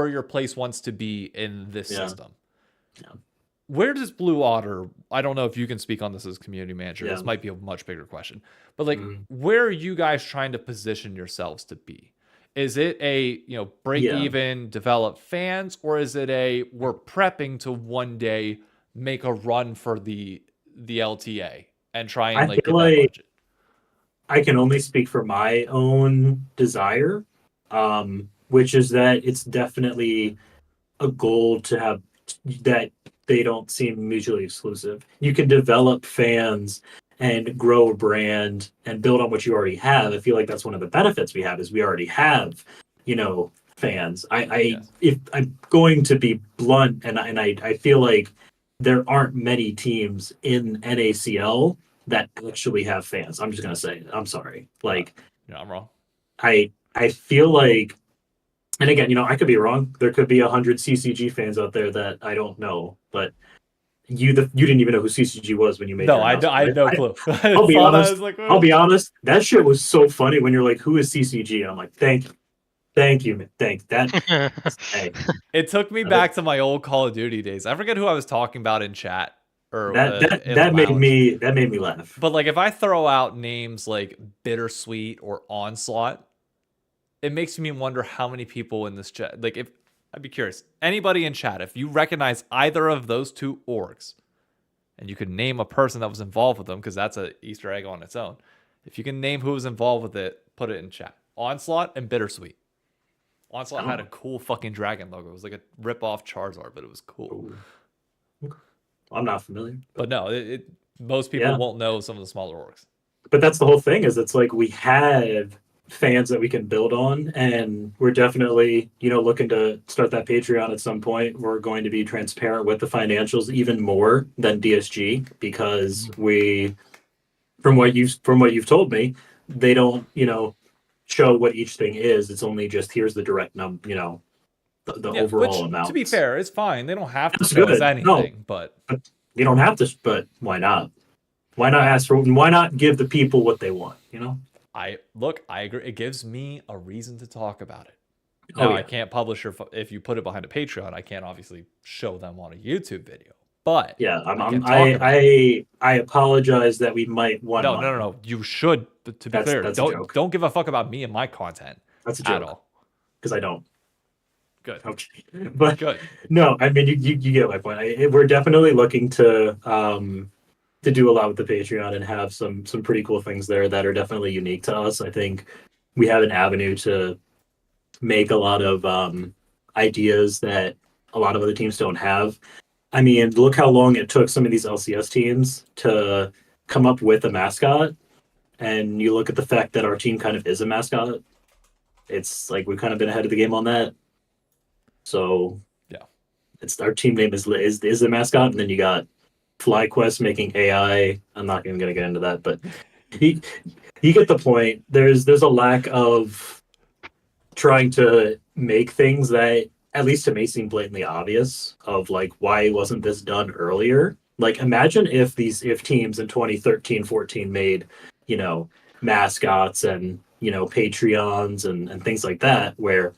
your place wants to be in this system. Yeah. Where does Blue Otter, I don't know if you can speak on this as community manager. This might be a much bigger question. But like, where are you guys trying to position yourselves to be? Is it a, break even, develop fans, or is it a, we're prepping to one day make a run for the LTA and try and get that budget? I can only speak for my own desire, which is that it's definitely a goal to have that they don't seem mutually exclusive. You can develop fans and grow a brand and build on what you already have. I feel like that's one of the benefits we have is we already have, fans. If I'm going to be blunt, and I feel like there aren't many teams in NACL that actually have fans. I'm just gonna say it. I'm sorry. Like, I'm wrong. I feel like, and again, I could be wrong. There could be 100 CCG fans out there that I don't know, but you didn't even know who CCG was when you made. No, I had no clue. I'll be honest. That shit was so funny when you're like, "Who is CCG?" And I'm like, "Thank Thank you, man. Thank that. Hey, It took me back to my old Call of Duty days. I forget who I was talking about in chat or in that made lounge. me laugh. But like, if I throw out names like Bittersweet or Onslaught, it makes me wonder how many people in this chat. Like, if I'd be curious, anybody in chat, if you recognize either of those two orgs, and you could name a person that was involved with them, because that's an Easter egg on its own. If you can name who was involved with it, put it in chat. Onslaught and Bittersweet. Onslaught had a cool fucking dragon logo. It was like a rip-off Charizard, but it was cool. I'm not familiar. But no, most people won't know some of the smaller orgs. But that's the whole thing, is it's like we have fans that we can build on, and we're definitely, looking to start that Patreon at some point. We're going to be transparent with the financials even more than DSG, because from what you've told me, they don't, show what each thing is. It's only just, here's the direct number, the overall amount. To be fair, it's fine. They don't have to show us anything, but you don't have to. But why not? Why not ask for? Why not give the people what they want? I agree. It gives me a reason to talk about it. Now, I can't publish if you put it behind a Patreon. I can't obviously show them on a YouTube video. But yeah, I apologize that we might want. No. You should. To be clear, don't give a fuck about me and my content. That's a joke. At all. Because I don't. Good. Okay. But good. No, I mean you get my point. We're definitely looking to do a lot with the Patreon and have some pretty cool things there that are definitely unique to us. I think we have an avenue to make a lot of ideas that a lot of other teams don't have. I mean, look how long it took some of these LCS teams to come up with a mascot. And you look at the fact that our team kind of is a mascot. It's like we've kind of been ahead of the game on that. So yeah, it's our team name is the mascot, and then you got FlyQuest making AI. I'm not even going to get into that, but you get the point. There's a lack of trying to make things that, at least to me, seem blatantly obvious, of like, why wasn't this done earlier? Like, imagine if teams in 2013, 14 made, mascots and, Patreons and things like that, where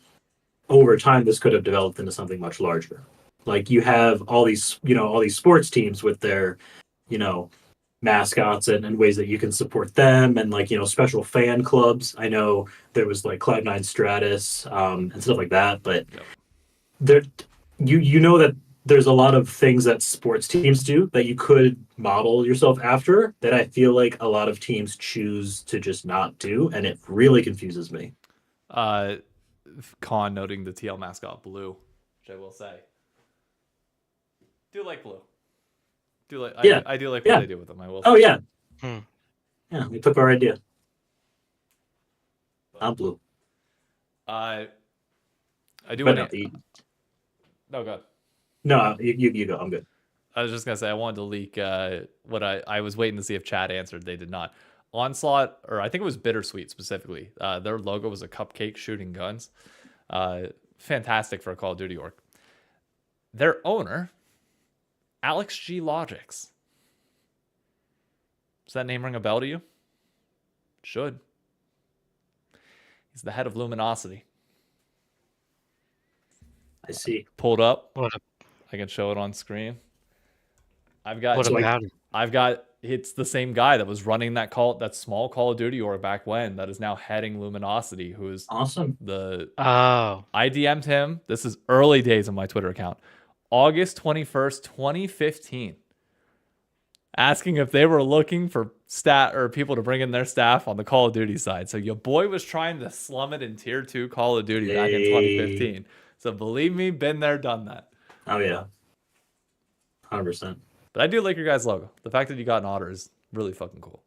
over time this could have developed into something much larger. Like, you have all these sports teams with their, mascots and ways that you can support them, and like, special fan clubs. I know there was like Cloud9 Stratus and stuff like that, but there, that there's a lot of things that sports teams do that you could model yourself after, that I feel like a lot of teams choose to just not do, and it really confuses me. Con noting the TL mascot blue, which I will say, do like blue. I do like what they do with them. I will. Oh yeah. Yeah, we took our idea. I'm blue. I do. But no, go ahead. No, you go. I'm good. I was just gonna say I wanted to leak what I was waiting to see if Chad answered. They did not. Onslaught, or I think it was Bittersweet specifically. Their logo was a cupcake shooting guns. Fantastic for a Call of Duty org. Their owner, Alex G. Logics. Does that name ring a bell to you? Should. He's the head of Luminosity. I see. Pulled up. I can show it on screen. It's the same guy that was running that small Call of Duty org back when, that is now heading Luminosity, who is awesome. I DM'd him. This is early days on my Twitter account. August 21st, 2015. Asking if they were looking for people to bring in their staff on the Call of Duty side. So your boy was trying to slum it in tier 2 Call of Duty back in 2015. So believe me, been there, done that. Oh yeah. 100%. But I do like your guys' logo. The fact that you got an otter is really fucking cool.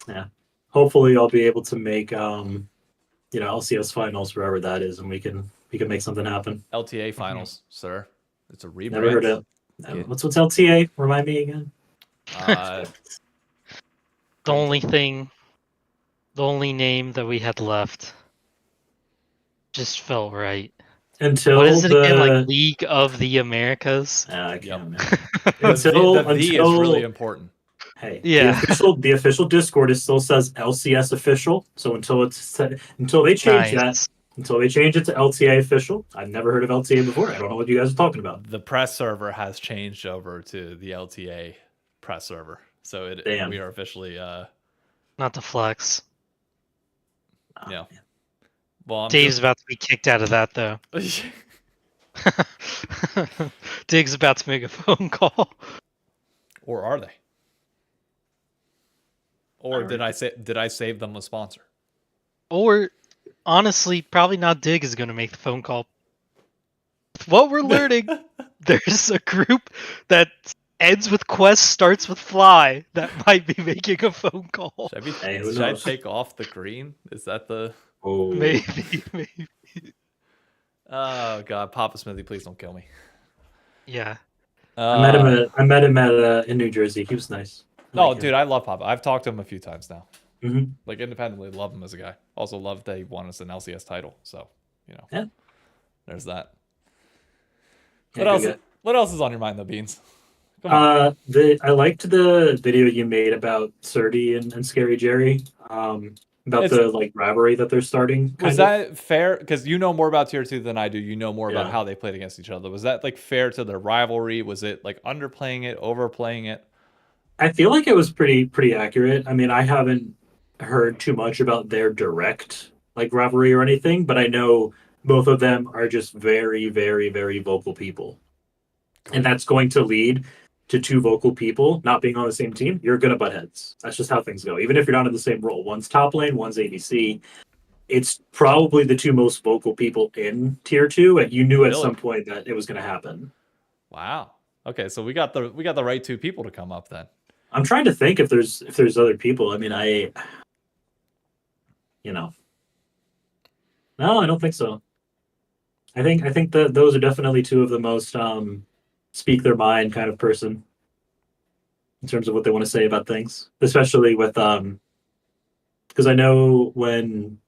Yeah. Hopefully I'll be able to make LCS finals wherever that is, and we can make something happen. LTA finals, sir. It's a rebrand. Never heard of it. What's LTA? Remind me again. The only name that we had left just felt right. Until what is it again? Like League of the Americas? I can't. Until the V is really important. Hey, yeah. The official Discord still says LCS official. So until they change that, until they change it to LTA official. I've never heard of LTA before. I don't know what you guys are talking about. The press server has changed over to the LTA press server, so Damn. we are officially Not the flex. Oh, yeah. man. Well, Dave's about to be kicked out of that though. Dig's about to make a phone call. or are they? Or did I save them a sponsor? Or honestly, probably not Dig is going to make the phone call. What we're learning, there's a group that ends with Quest, starts with Fly that might be making a phone call. Hey, who Should I knows? take off the green? Is that the? Oh, Maybe. Oh God, Papa Smithy, please don't kill me. Yeah. I met him at in New Jersey. He was nice. Oh, dude, I love Papa. I've talked to him a few times now. Mm-hmm. Like independently, love him as a guy. Also love that he won us an LCS title. So, Yeah. There's that. Yeah, What else is on your mind though, Beans? Come on. I liked the video you made about Surdy and Scary Jerry. About the like rivalry that they're starting. Was that fair? Because you know more about tier 2 than I do. You know more about how they played against each other. Was that like fair to their rivalry? Was it like underplaying it, overplaying it? I feel like it was pretty accurate. I mean, I haven't heard too much about their direct like rivalry or anything, but I know both of them are just very, very, very vocal people. And that's going to lead to two vocal people not being on the same team. You're gonna butt heads. That's just how things go. Even if you're not in the same role. One's top lane, one's ADC. It's probably the two most vocal people in tier 2, and you knew at some point that it was gonna happen. Wow. Okay, so we got the right two people to come up then. I'm trying to think if there's other people. I mean, no, I don't think so. I think that those are definitely two of the most speak their mind kind of person in terms of what they want to say about things, especially with because I know when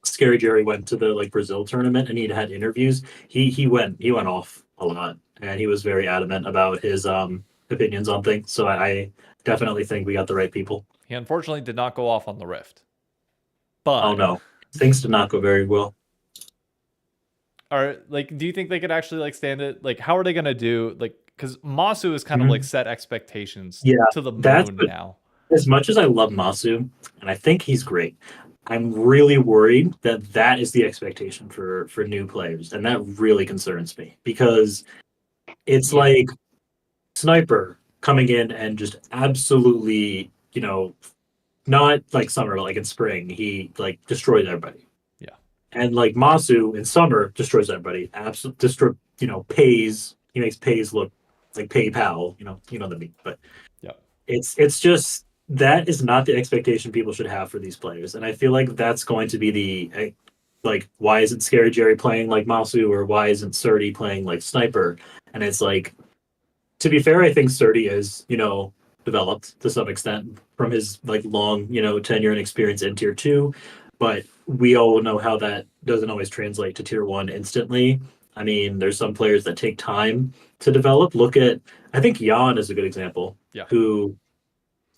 Scary Jerry went to the like Brazil tournament and he'd had interviews, he went off a lot and he was very adamant about his opinions on things. So I definitely think we got the right people. He unfortunately did not go off on the Rift. But oh no, things did not go very well. Do you think they could actually like stand it? Like, how are they gonna do like? Because Masu is kind of like set expectations to the moon now. As much as I love Masu, and I think he's great, I'm really worried that is the expectation for new players, and that really concerns me because it's like Sniper coming in and just absolutely, not like summer, but like in spring, he like destroys everybody. Yeah. And like Masu in summer destroys everybody. Absolutely pays. He makes pays look like PayPal. You know the meme. But yeah, it's just that is not the expectation people should have for these players, and I feel like that's going to be the like why isn't Scary Jerry playing like Masu or why isn't Surdy playing like Sniper? And it's like, to be fair, I think Surdy is developed to some extent from his like long tenure and experience in tier 2, but we all know how that doesn't always translate to tier 1 instantly. I mean, there's some players that take time to develop. Look at, I think Jan is a good example, who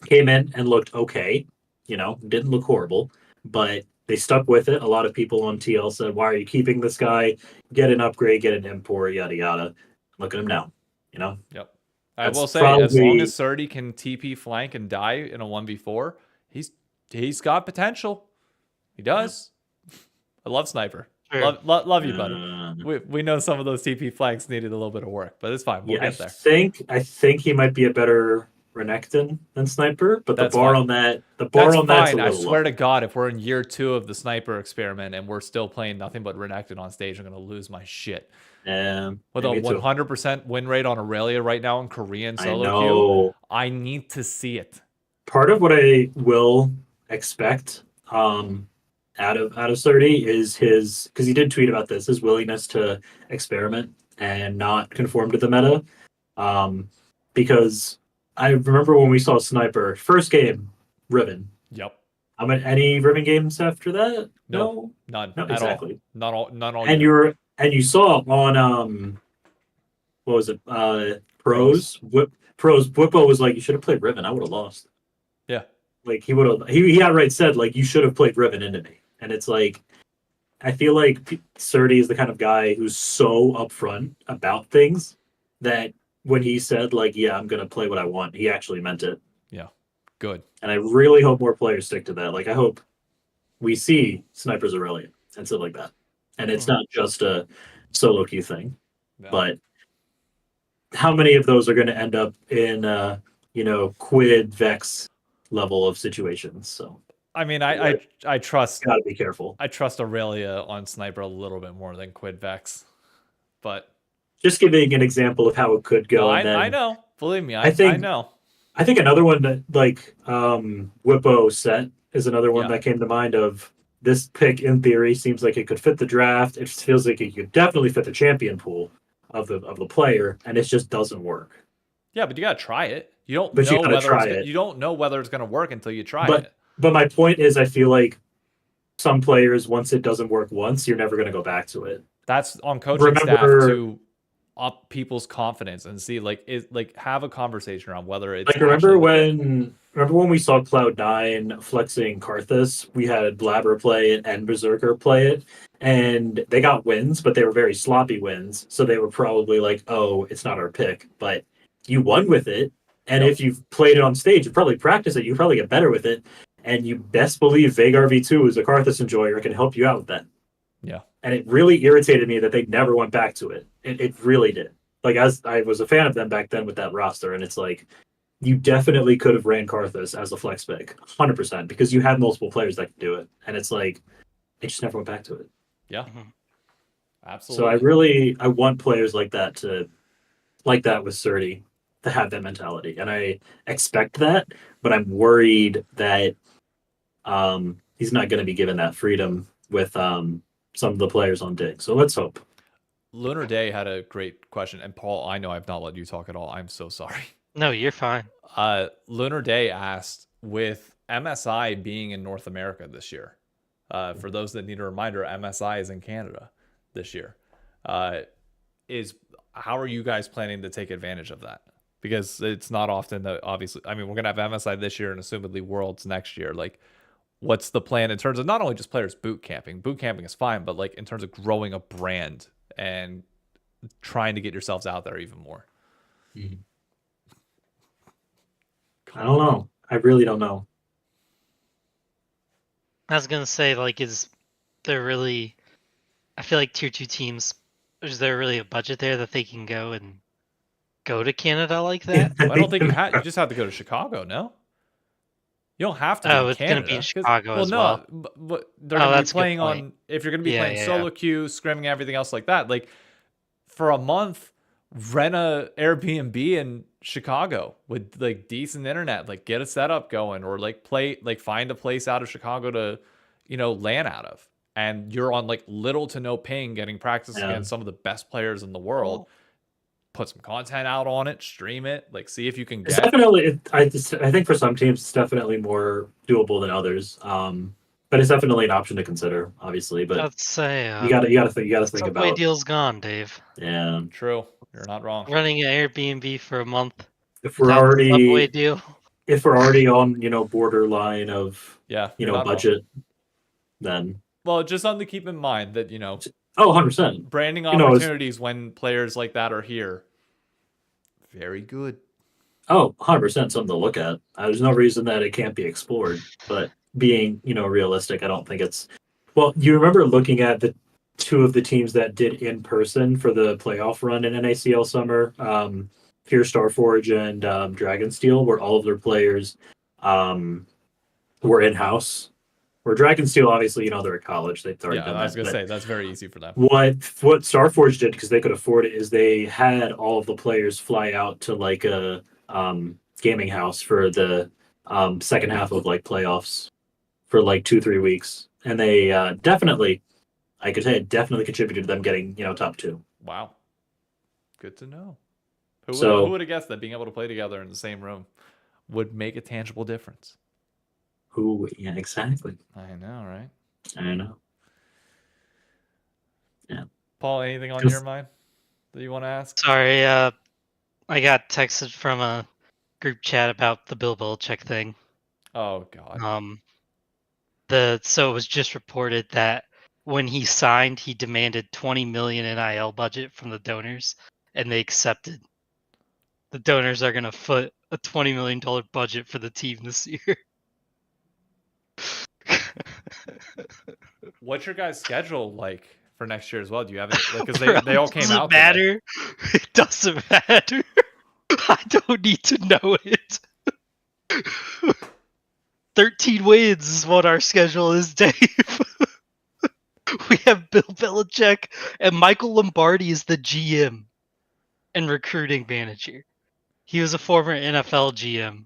came in and looked okay, didn't look horrible, but they stuck with it. A lot of people on TL said, why are you keeping this guy? Get an upgrade, get an import, yada yada. Look at him now, Yep. I will say, as long as Surdy can TP flank and die in a 1v4, he's got potential. He does. Yeah. I love Sniper. Sure. Love you, buddy. We know some of those TP flanks needed a little bit of work, but it's fine. We'll get there. I think he might be a better Renekton than Sniper, but that's fine. That's fine. I swear to God, if we're in year 2 of the Sniper experiment and we're still playing nothing but Renekton on stage, I'm gonna lose my shit. With a 100% win rate on Aurelia right now in Korean solo queue, I need to see it. Part of what I will expect out of Surdy is his, because he did tweet about this, his willingness to experiment and not conform to the meta. Because I remember when we saw Sniper first game, Riven. Yep. Any Riven games after that? No, none. Not exactly. All. None all. And you saw on what was it? Pros. Whippo was like, you should have played Riven. I would have lost. Yeah. Like he outright said, like, you should have played Riven into me. And it's like, I feel like Surdy is the kind of guy who's so upfront about things that when he said like, "Yeah, I'm gonna play what I want," he actually meant it. Yeah, good. And I really hope more players stick to that. Like, I hope we see Snipers Aurelia and stuff like that, and it's not just a solo queue thing. Yeah. But how many of those are going to end up in Quid Vex level of situations? So I mean, I trust gotta be careful. I trust Aurelia on Sniper a little bit more than Quid Vex, but Just giving an example of how it could go, no, and then I know. Believe me, I I think know. I think another one that like Whippo set is another one Yeah. that came to mind of this pick in theory seems like it could fit the draft. It feels like it could definitely fit the champion pool of the player, and it just doesn't work. Yeah, but you gotta try it. You don't But you know gotta whether try it. you don't know whether it's gonna work until you try But it. but my point is I feel like some players once it doesn't work once, you're never gonna go back to it. That's on coaching staff to up people's confidence and see have a conversation around whether it's like remember when we saw Cloud9 flexing Karthus, we had Blabber play it and Berserker play it, and they got wins, but they were very sloppy wins. So they were probably like, "Oh, it's not our pick," but you won with it, and Yep. if you've played it on stage, you probably practice it, you probably get better with it, and you best believe Vagar V2 is a Karthus enjoyer can help you out with that. Yeah. And it really irritated me that they never went back to it. It really did. Like, as I was a fan of them back then with that roster, and it's like you definitely could have ran Karthus as a flex pick, 100%, because you had multiple players that could do it, and it's like it just never went back to it. Yeah, Mhm. absolutely. So I want players like that with Surdy to have that mentality, and I expect that, but I'm worried that he's not going to be given that freedom with some of the players on Dig. So let's hope. Lunar Day had a great question, and Paul, I know I've not let you talk at all. I'm so sorry. No, you're fine. Lunar Day asked, with MSI being in North America this year, for those that need a reminder, MSI is in Canada this year. How are you guys planning to take advantage of that? Because it's not often that, obviously, I mean, we're gonna have MSI this year and assumedly Worlds next year. Like, what's the plan in terms of not only just players boot camping? Boot camping is fine, but like in terms of growing a brand and trying to get yourselves out there even more. I don't know. I really don't know. I was gonna say, like, is there really? I feel like tier 2 teams. Is there really a budget there that they can go to Canada like that? I don't think you have. You just have to go to Chicago. No, you don't have to be in it's Canada. gonna be in Chicago well, as no, well. but they're gonna be that's a good playing point. on. If you're gonna be Yeah, playing yeah, solo queue, scrimming, everything else like that, like for a month, rent a Airbnb in Chicago with like decent internet, like get a setup going, or like find a place out of Chicago to, LAN out of, and you're on like little to no ping, getting practice against some of the best players in the world. Put some content out on it, stream it, like see if you can It's get. definitely. I think for some teams it's definitely more doable than others. But it's definitely an option to consider, obviously. But I'd say you gotta think Subway about. deal's gone, Dave. Yeah, True, you're not wrong. Running an Airbnb for a month if we're without the Subway already deal. on borderline of Yeah, you're not wrong. budget, then Well, just something to keep in mind that 100%. branding opportunities when players like that are here. Very good. 100% something to look at. There's no reason that it can't be explored. But being realistic, I don't think it's. Well, you remember looking at the two of the teams that did in person for the playoff run in NACL summer, Fear Starforge and Dragonsteel, where all of their players were in house. Where Dragonsteel, obviously, they're at college. They've already done that. I was gonna say that's very easy for them. What Starforge did, because they could afford it, is they had all of the players fly out to like a gaming house for the second half of like playoffs for like 2-3 weeks, and they definitely, I could say, it definitely contributed to them getting top 2. Wow, good to know. Who would have guessed that being able to play together in the same room would make a tangible difference? Yeah, exactly. I know, right? I know. Yeah. Paul, anything on your mind that you want to ask? Sorry, I got texted from a group chat about the Bill Belichick thing. Oh God. So it was just reported that when he signed, he demanded 20 million NIL budget from the donors, and they accepted. The donors are gonna foot a $20 million budget for the team this year. What's your guys' schedule like for next year as well? Do you have any? Like, because Bro, they all came does it out today. matter? It doesn't matter. I don't need to know it. 13 wins is what our schedule is, Dave. We have Bill Belichick and Michael Lombardi is the GM and recruiting manager. He was a former NFL GM.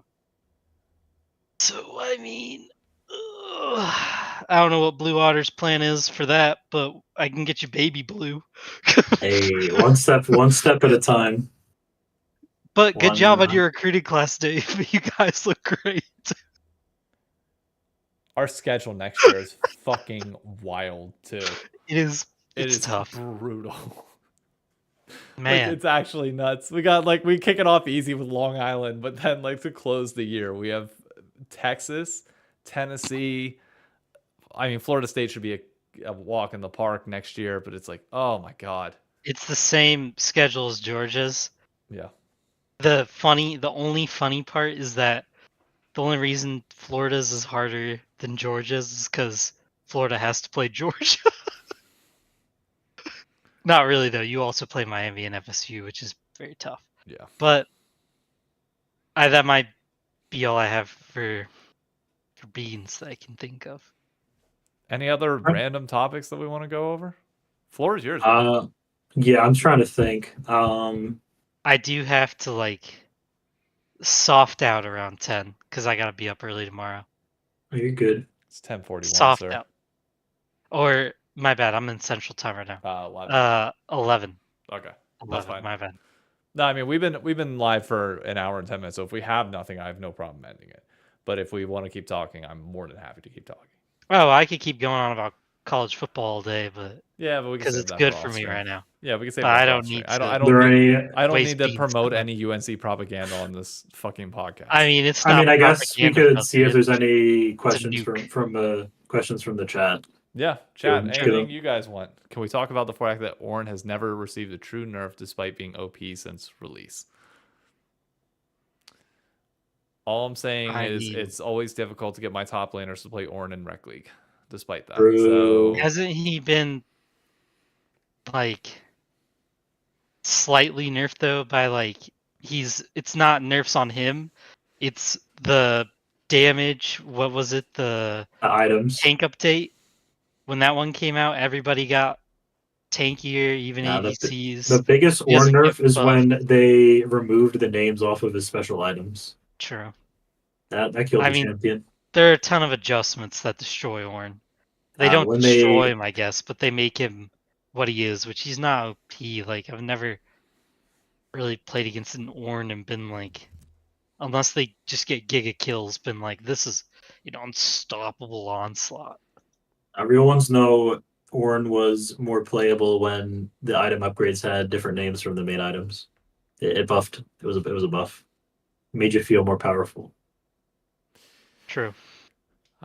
So, I mean, I don't know what Blue Waters' plan is for that, but I can get you Baby Blue. Hey, one step at a time. But good job on One- your recruiting class, Dave. You guys look great. Our schedule next year is fucking wild too. It's It is tough. brutal. Man. Like, it's actually nuts. We got like we kick it off easy with Long Island, but then like to close the year, we have Texas, Tennessee. I mean, Florida State should be a walk in the park next year, but it's like, oh my god. It's the same schedule as Georgia's. Yeah. The only funny part is that the only reason Florida's is harder than Georgia's is because Florida has to play Georgia. Not really though. You also play Miami and FSU, which is very tough. Yeah. But that might be all I have for beans that I can think of. Any other random topics that we want to go over? Floor is yours. Man. Yeah, I'm trying to think. I do have to like soft out around 10 because I gotta be up early tomorrow. Are you good? It's 10:41, Soft sir. out. Or my bad, I'm in Central Time right now. 11. 11. Okay, 11, that's fine. my bad. No, I mean we've been live for an hour and 10 minutes. So if we have nothing, I have no problem ending it. But if we want to keep talking, I'm more than happy to keep talking. Oh, I could keep going on about college football all day, but Yeah, but we can because save it's that good for for off me stream. right now. Yeah, we can save But that I for don't off stream. need I There don't are need, any? I don't waste need to beans promote on any UNC propaganda on this fucking podcast. I mean, it's I not. mean, I guess we propaganda, could see if there's any a questions nuke. from questions from the chat. Yeah, chat. Let's Anything go. you guys want? Can we talk about the fact that Ornn has never received a true nerf despite being OP since release? All I'm saying is it's always difficult to get my top laners to play Ornn in Rec League, despite that. True. So Hasn't he been like slightly nerfed though by like it's not nerfs on him, it's the damage. What was it? The Items. tank update. When that one came out, everybody got tankier, even Nah, ADCs. the biggest He doesn't Ornn get nerf is buffed. when they removed the names off of his special items. True. That killed I the mean, champion. there are a ton of adjustments that destroy Ornn. They don't When destroy they him, I guess, but they make him what he is, which he's not OP. Like, I've never really played against an Ornn and been like, unless they just get giga kills, been like, this is, unstoppable onslaught. real ones know Ornn was more playable when the item upgrades had different names from the main items. It buffed. It was a buff. Made you feel more powerful. True.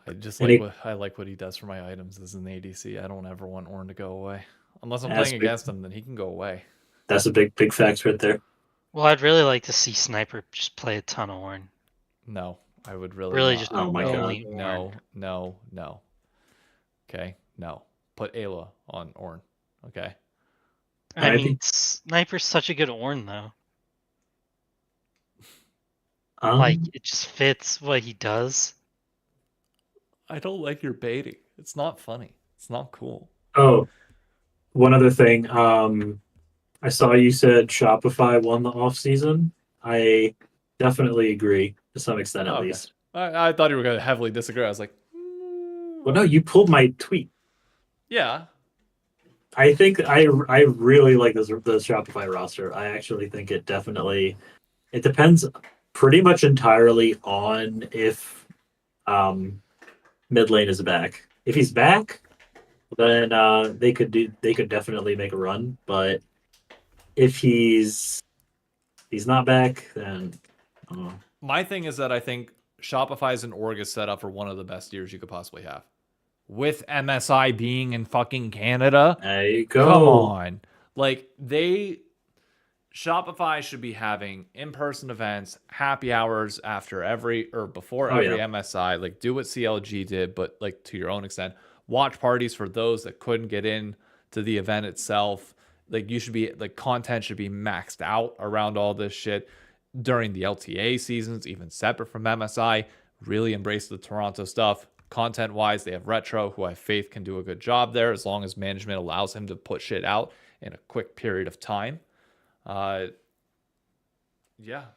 I just And like what he does for my items as an ADC. I don't ever want Ornn to go away. Unless I'm That's playing big. against him, then he can go away. That's a big facts right there. Well, I'd really like to see Sniper just play a ton of Ornn. No, I would really Really not. just Oh my only God. No. Okay, no. Put Ayla on Ornn. Okay. I mean, Sniper's such a good Ornn though. Like, it just fits what he does. I don't like your baiting. It's not funny. It's not cool. Oh, one other thing. I saw you said Shopify won the off season. I definitely agree to some extent, at least. I thought you were going to heavily disagree. I was like, Well, no, you pulled my tweet. yeah. I think I really like the Shopify roster. I actually think it depends pretty much entirely on if mid lane is back. If he's back, then they could definitely make a run. But if he's not back, then My thing is that I think Shopify's and org is set up for one of the best years you could possibly have. with MSI being in fucking Canada. There you go. Come on. Like, Shopify should be having in-person events, happy hours after every or before every MSI. Like, do what CLG did, but like to your own extent. Watch parties for those that couldn't get in to the event itself. Like, you should be like, content should be maxed out around all this shit during the LTA seasons, even separate from MSI. Really embrace the Toronto stuff. Content wise, they have Retro, who I have faith can do a good job there as long as management allows him to put shit out in a quick period of time. Yeah,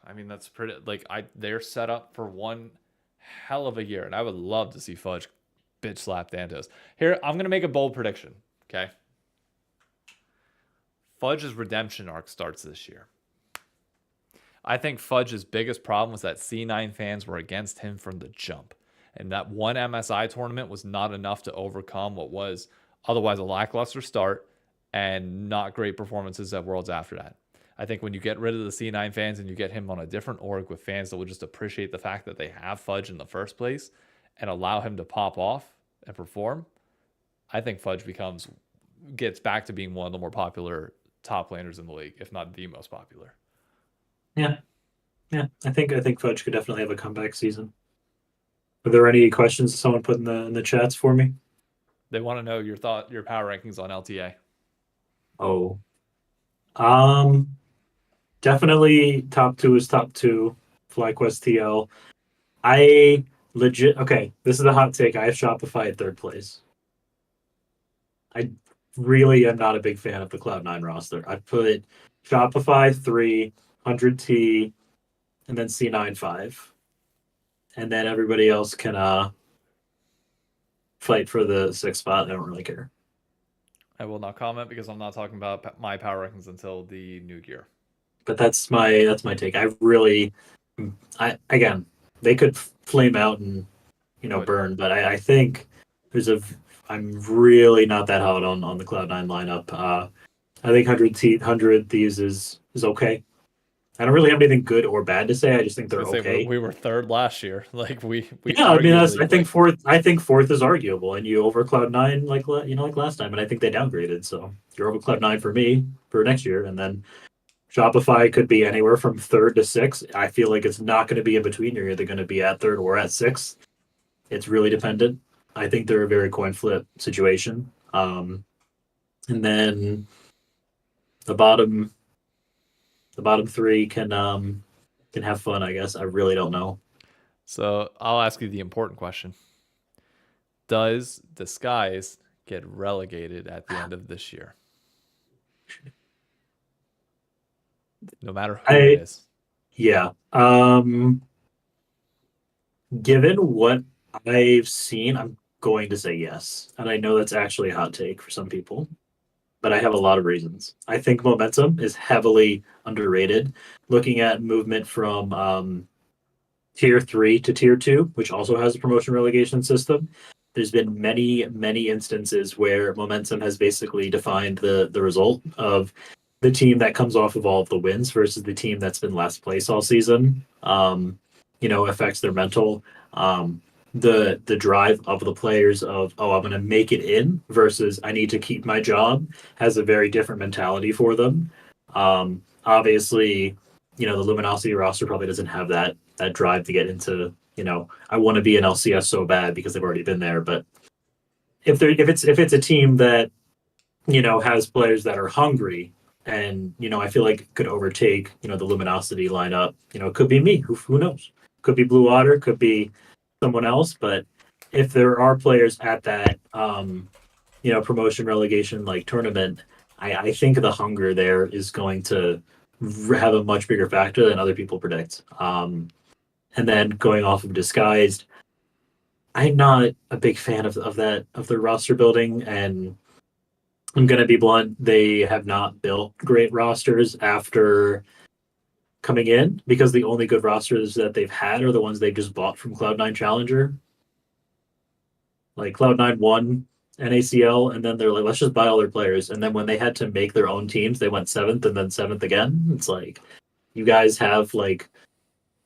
I mean, that's pretty, like, they're set up for one hell of a year, and I would love to see Fudge bitch slap Dantos. Here, I'm gonna make a bold prediction. Okay, Fudge's redemption arc starts this year. I think Fudge's biggest problem was that C9 fans were against him from the jump, and that one MSI tournament was not enough to overcome what was otherwise a lackluster start and not great performances at Worlds after that. I think when you get rid of the C9 fans and you get him on a different org with fans that will just appreciate the fact that they have Fudge in the first place and allow him to pop off and perform, I think Fudge gets back to being one of the more popular top laners in the league, if not the most popular. Yeah. I think Fudge could definitely have a comeback season. Are there any questions someone put in the chats for me? They want to know your power rankings on LTA. Oh. Definitely top 2 is top 2. FlyQuest TL. Okay, this is a hot take. I have Shopify at 3rd place. I really am not a big fan of the Cloud9 roster. I put Shopify 3, 100T, and then C9 5. And then everybody else can fight for the 6th spot. I don't really care. I will not comment because I'm not talking about my power rankings until the new year. But that's my take. Again, they could flame out and burn, but I think I'm really not that hot on the Cloud9 lineup. I think 100 Thieves is okay. I don't really have anything good or bad to say. I just think they're okay. We were 3rd last year. Like we yeah. I mean, I think fourth. I think 4th is arguable, and you over Cloud9 like last time, and I think they downgraded. So you're over Cloud9 for me for next year, and then Shopify could be anywhere from 3rd to 6th. I feel like it's not going to be in between. You're either going to be at 3rd or at 6th. It's really dependent. I think they're a very coin flip situation. And then the bottom 3 can have fun, I guess. I really don't know. So I'll ask you the important question. Does Disguise get relegated at the end of this year? No matter who it is. Yeah. Given what I've seen, I'm going to say yes. And I know that's actually a hot take for some people, but I have a lot of reasons. I think Momentum is heavily underrated. Looking at movement from Tier 3 to Tier 2, which also has a promotion relegation system, there's been many, many instances where Momentum has basically defined the result of the team that comes off of all of the wins versus the team that's been last place all season. Affects their mental. The drive of the players of, I'm going to make it in versus I need to keep my job has a very different mentality for them. Obviously, the Luminosity roster probably doesn't have that drive to get into, I want to be in LCS so bad because they've already been there. But if it's a team that, has players that are hungry and, I feel like could overtake, the Luminosity lineup, it could be me. Who knows? Could be Blue Water, could be someone else. But if there are players at that, promotion relegation like tournament, I think the hunger there is going to have a much bigger factor than other people predict. And then going off of Disguised, I'm not a big fan of the roster building, and I'm going to be blunt. They have not built great rosters after coming in because the only good rosters that they've had are the ones they just bought from Cloud9 Challenger. Like Cloud9 won NACL, and then they're like, let's just buy all their players. And then when they had to make their own teams, they went 7th and then 7th again. It's like, you guys have like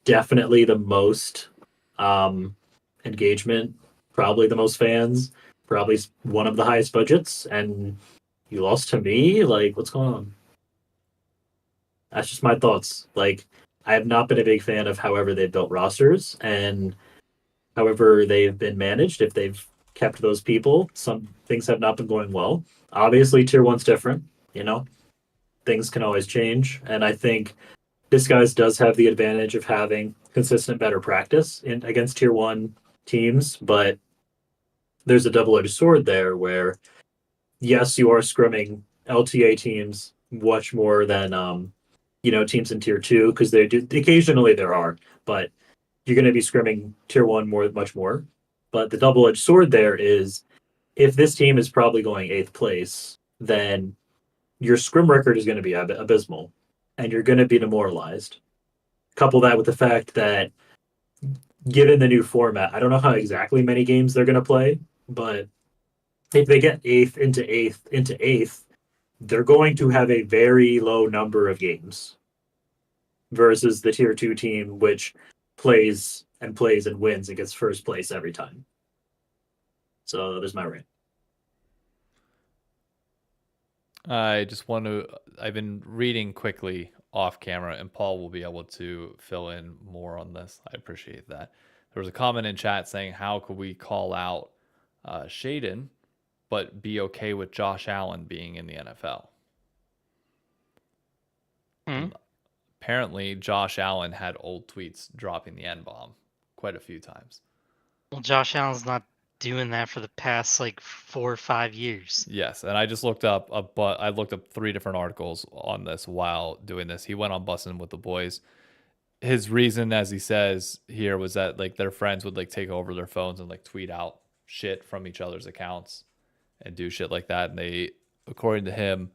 definitely the most engagement, probably the most fans, probably one of the highest budgets, and you lost to me. Like, what's going on? That's just my thoughts. Like, I have not been a big fan of however they've built rosters and however they've been managed. If they've kept those people, some things have not been going well. Obviously, tier one's different. You know, things can always change, and I think Disguise does have the advantage of having consistent, better practice in against tier one teams, but there's a double-edged sword there where yes, you are scrimming LTA teams much more than teams in tier two because they do occasionally there are, but you're going to be scrimming tier one much more. But the double-edged sword there is if this team is probably going eighth place, then your scrim record is going to be abysmal, and you're going to be demoralized. Couple that with the fact that given the new format, I don't know how exactly many games they're going to play, but if they get eighth into eighth into eighth, they're going to have a very low number of games versus the tier two team, which plays and plays and wins and gets first place every time. So there's my rant. I've been reading quickly off camera, and Paul will be able to fill in more on this. I appreciate that. There was a comment in chat saying, how could we call out Shaden, but be okay with Josh Allen being in the NFL? Apparently, Josh Allen had old tweets dropping the N-bomb quite a few times. Well, Josh Allen's not doing that for the past like 4 or 5 years. Yes, and I just looked up I looked up 3 different articles on this while doing this. He went on Bussin' with the Boys. His reason, as he says here, was that like their friends would like take over their phones and like tweet out shit from each other's accounts and do shit like that. And they, according to him,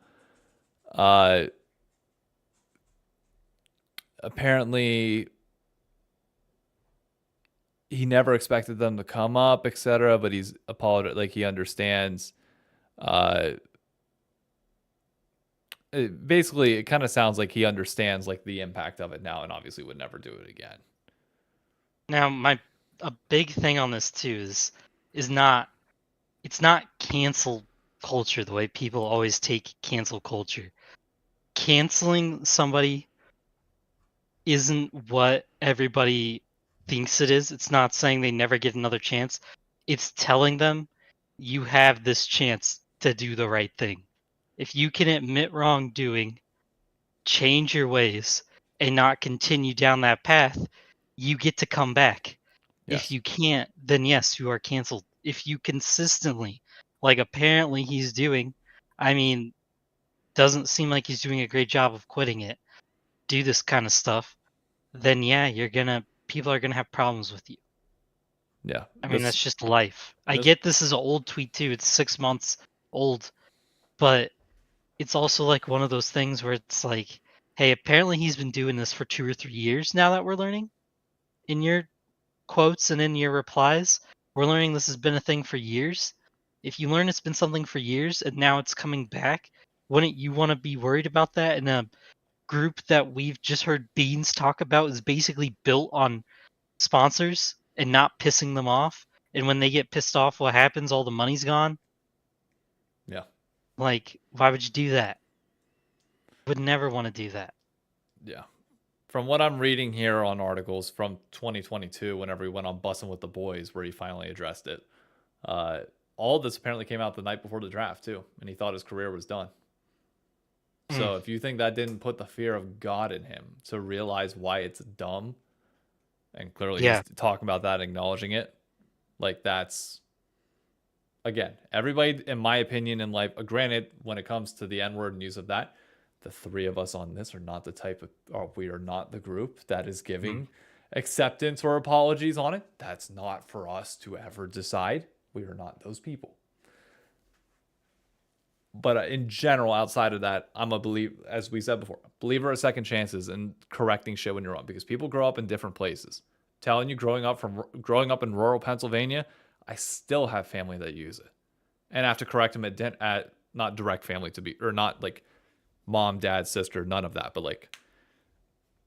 apparently he never expected them to come up, etc. But he's apologized, like he understands. Basically, it kind of sounds like he understands like the impact of it now, and obviously would never do it again. Now, a big thing on this too is not it's not cancel culture the way people always take cancel culture. Canceling somebody isn't what everybody thinks it is. It's not saying they never get another chance. It's telling them you have this chance to do the right thing. If you can admit wrongdoing, change your ways, and not continue down that path, you get to come back. Yes. If you can't, then yes, you are canceled. If you consistently, like apparently he's doing, I mean, doesn't seem like he's doing a great job of quitting it, do this kind of stuff, then yeah, people are gonna have problems with you. Yeah. I mean, that's just life. I get this is an old tweet too. It's 6 months old, but it's also like one of those things where it's like, hey, apparently he's been doing this for 2 or 3 years now that we're learning. In your quotes and in your replies, we're learning this has been a thing for years. If you learn it's been something for years and now it's coming back, wouldn't you want to be worried about that in a group that we've just heard Beans talk about is basically built on sponsors and not pissing them off? And when they get pissed off, what happens? All the money's gone. Yeah. Like, why would you do that? Would never want to do that. Yeah. From what I'm reading here on articles from 2022, whenever he went on Bussin' with the Boys, where he finally addressed it, all of this apparently came out the night before the draft too, and he thought his career was done. So if you think that didn't put the fear of God in him to realize why it's dumb, and clearly he's talking about that, acknowledging it, like that's, again, everybody, in my opinion, in life, granted, when it comes to the N-word and use of that, the 3 of us on this are not the type of, or we are not the group that is giving acceptance or apologies on it. That's not for us to ever decide. We are not those people. But in general, outside of that, I'm a believer, as we said before, believer of second chances and correcting shit when you're wrong, because people grow up in different places. Telling you, growing up in rural Pennsylvania, I still have family that use it, and I have to correct them at not direct family to be, or not like mom, dad, sister, none of that, but like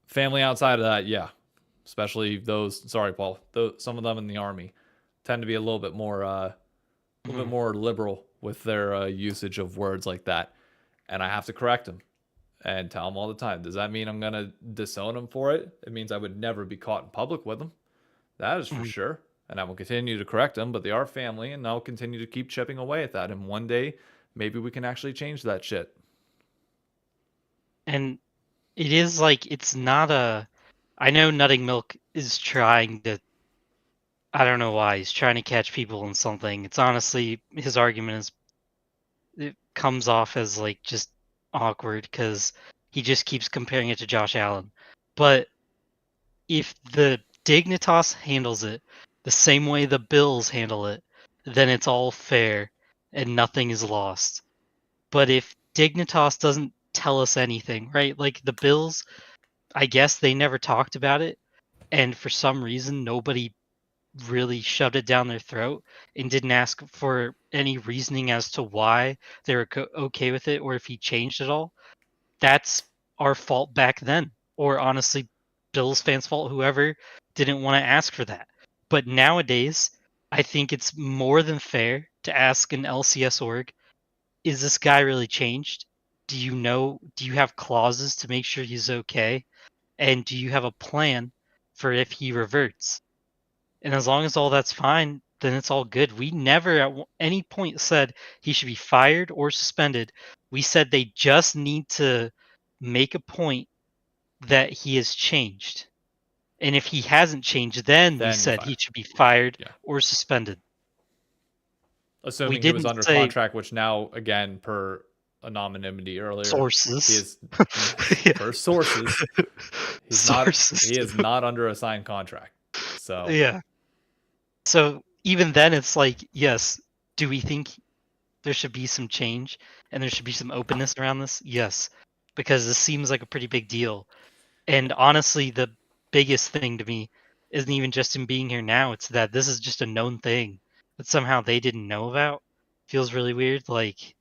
family outside of that, yeah, especially those. Sorry, Paul. Some of them in the army tend to be a little bit more a little bit more liberal with their usage of words like that, and I have to correct them and tell them all the time. Does that mean I'm gonna disown them for it? It means I would never be caught in public with them. That is for sure. And I will continue to correct them, but they are family, and I'll continue to keep chipping away at that. And one day, maybe we can actually change that shit. And it is like, it's not a. I know Nutting Milk is trying to. I don't know why he's trying to catch people in something. It's honestly, his argument is, it comes off as like just awkward because he just keeps comparing it to Josh Allen. But if the Dignitas handles it the same way the Bills handle it, then it's all fair and nothing is lost. But if Dignitas doesn't tell us anything, right? Like the Bills, I guess they never talked about it, and for some reason nobody really shoved it down their throat and didn't ask for any reasoning as to why they were okay with it or if he changed at all. That's our fault back then, or honestly, Bills fans' fault, whoever didn't want to ask for that. But nowadays, I think it's more than fair to ask an LCS org, is this guy really changed? Do you have clauses to make sure he's okay? And do you have a plan for if he reverts? And as long as all that's fine, then it's all good. We never at any point said he should be fired or suspended. We said they just need to make a point that he has changed. And if he hasn't changed, then we said he should be fired or suspended. Assuming he was under contract, which now, again, per anonymity earlier, sources. Per sources, he is not under a signed contract. So yeah. So even then, it's like, yes, do we think there should be some change and there should be some openness around this? Yes, because this seems like a pretty big deal. And honestly, the biggest thing to me isn't even just him being here now. It's that this is just a known thing that somehow they didn't know about. Feels really weird. Like,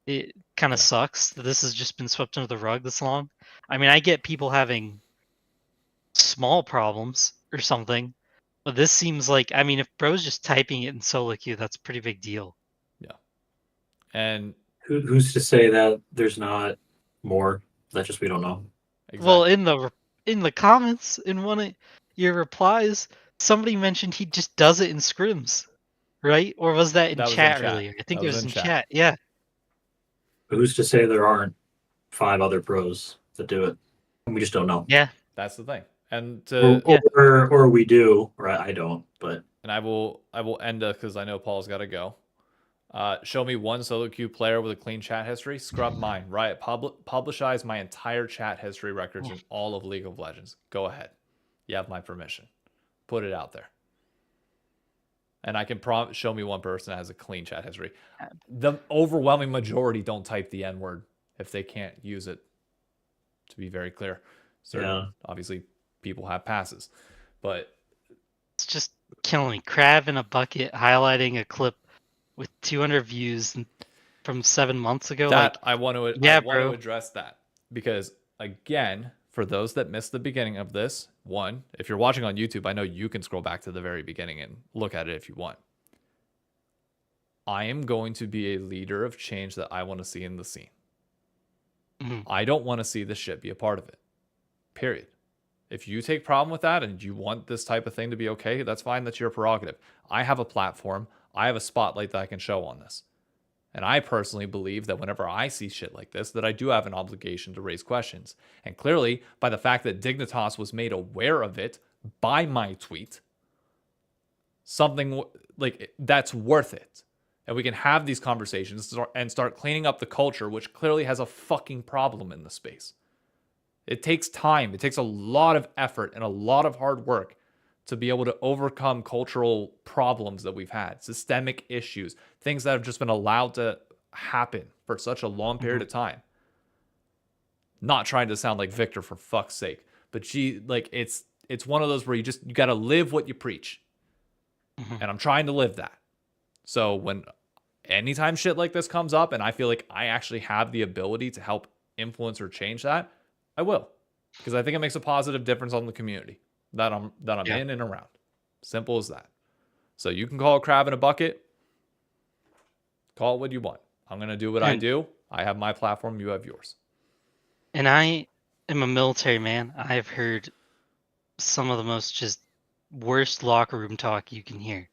it kind of sucks that this has just been swept under the rug this long. I mean, I get people having small problems or something, but this seems like, I mean, if bro's just typing it in solo queue, that's a pretty big deal. Yeah. And who's to say that there's not more that just we don't know? Exactly. Well, in the comments, in one of your replies, somebody mentioned he just does it in scrims, right? Or was that in chat earlier? I think it was in chat. Yeah. But who's to say there aren't 5 other pros that do it? And we just don't know. Yeah. That's the thing. And or we do, or I don't, but. And I will end it because I know Paul's got to go. Show me one solo queue player with a clean chat history. Scrub mine. Riot publicize my entire chat history records in all of League of Legends. Go ahead. You have my permission. Put it out there. And I can show me one person that has a clean chat history. The overwhelming majority don't type the N-word if they can't use it. To be very clear. Obviously, people have passes. But it's just killing me. Crab in a bucket highlighting a clip with 200 views from 7 months ago. That I want to address that because, again, for those that missed the beginning of this, one, if you're watching on YouTube, I know you can scroll back to the very beginning and look at it if you want. I am going to be a leader of change that I want to see in the scene. I don't want to see this shit be a part of it. Period. If you take problem with that and you want this type of thing to be okay, that's fine. That's your prerogative. I have a platform. I have a spotlight that I can show on this. And I personally believe that whenever I see shit like this, that I do have an obligation to raise questions. And clearly, by the fact that Dignitas was made aware of it by my tweet, something like that's worth it. And we can have these conversations and start cleaning up the culture, which clearly has a fucking problem in the space. It takes time. It takes a lot of effort and a lot of hard work to be able to overcome cultural problems that we've had, systemic issues, things that have just been allowed to happen for such a long period of time. Not trying to sound like Victor for fuck's sake, but it's one of those where you got to live what you preach. And I'm trying to live that. So when anytime shit like this comes up and I feel like I actually have the ability to help influence or change that, I will, because I think it makes a positive difference on the community that I'm in and around. Simple as that. So you can call a crab in a bucket. Call it what you want. I'm going to do what I do. I have my platform. You have yours. And I am a military man. I've heard some of the most just worst locker room talk you can hear.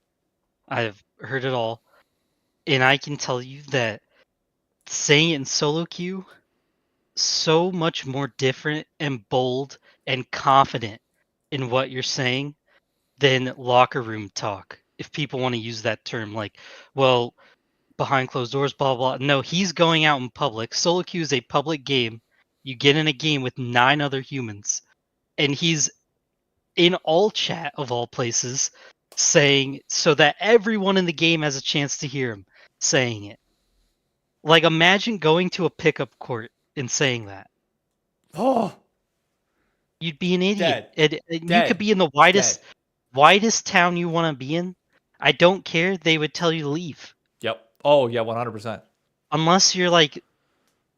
I've heard it all. And I can tell you that saying it in solo queue, so much more different and bold and confident in what you're saying than locker room talk. If people want to use that term, like, well, behind closed doors, blah, blah. No, he's going out in public. Solo queue is a public game. You get in a game with 9 other humans, and he's in all chat of all places saying so that everyone in the game has a chance to hear him saying it. Like, imagine going to a pickup court and saying that. Oh, You'd be an idiot. Dead. And you could be in the widest town you want to be in. I don't care. They would tell you to leave. Yep. Oh, yeah, 100%. Unless you're like,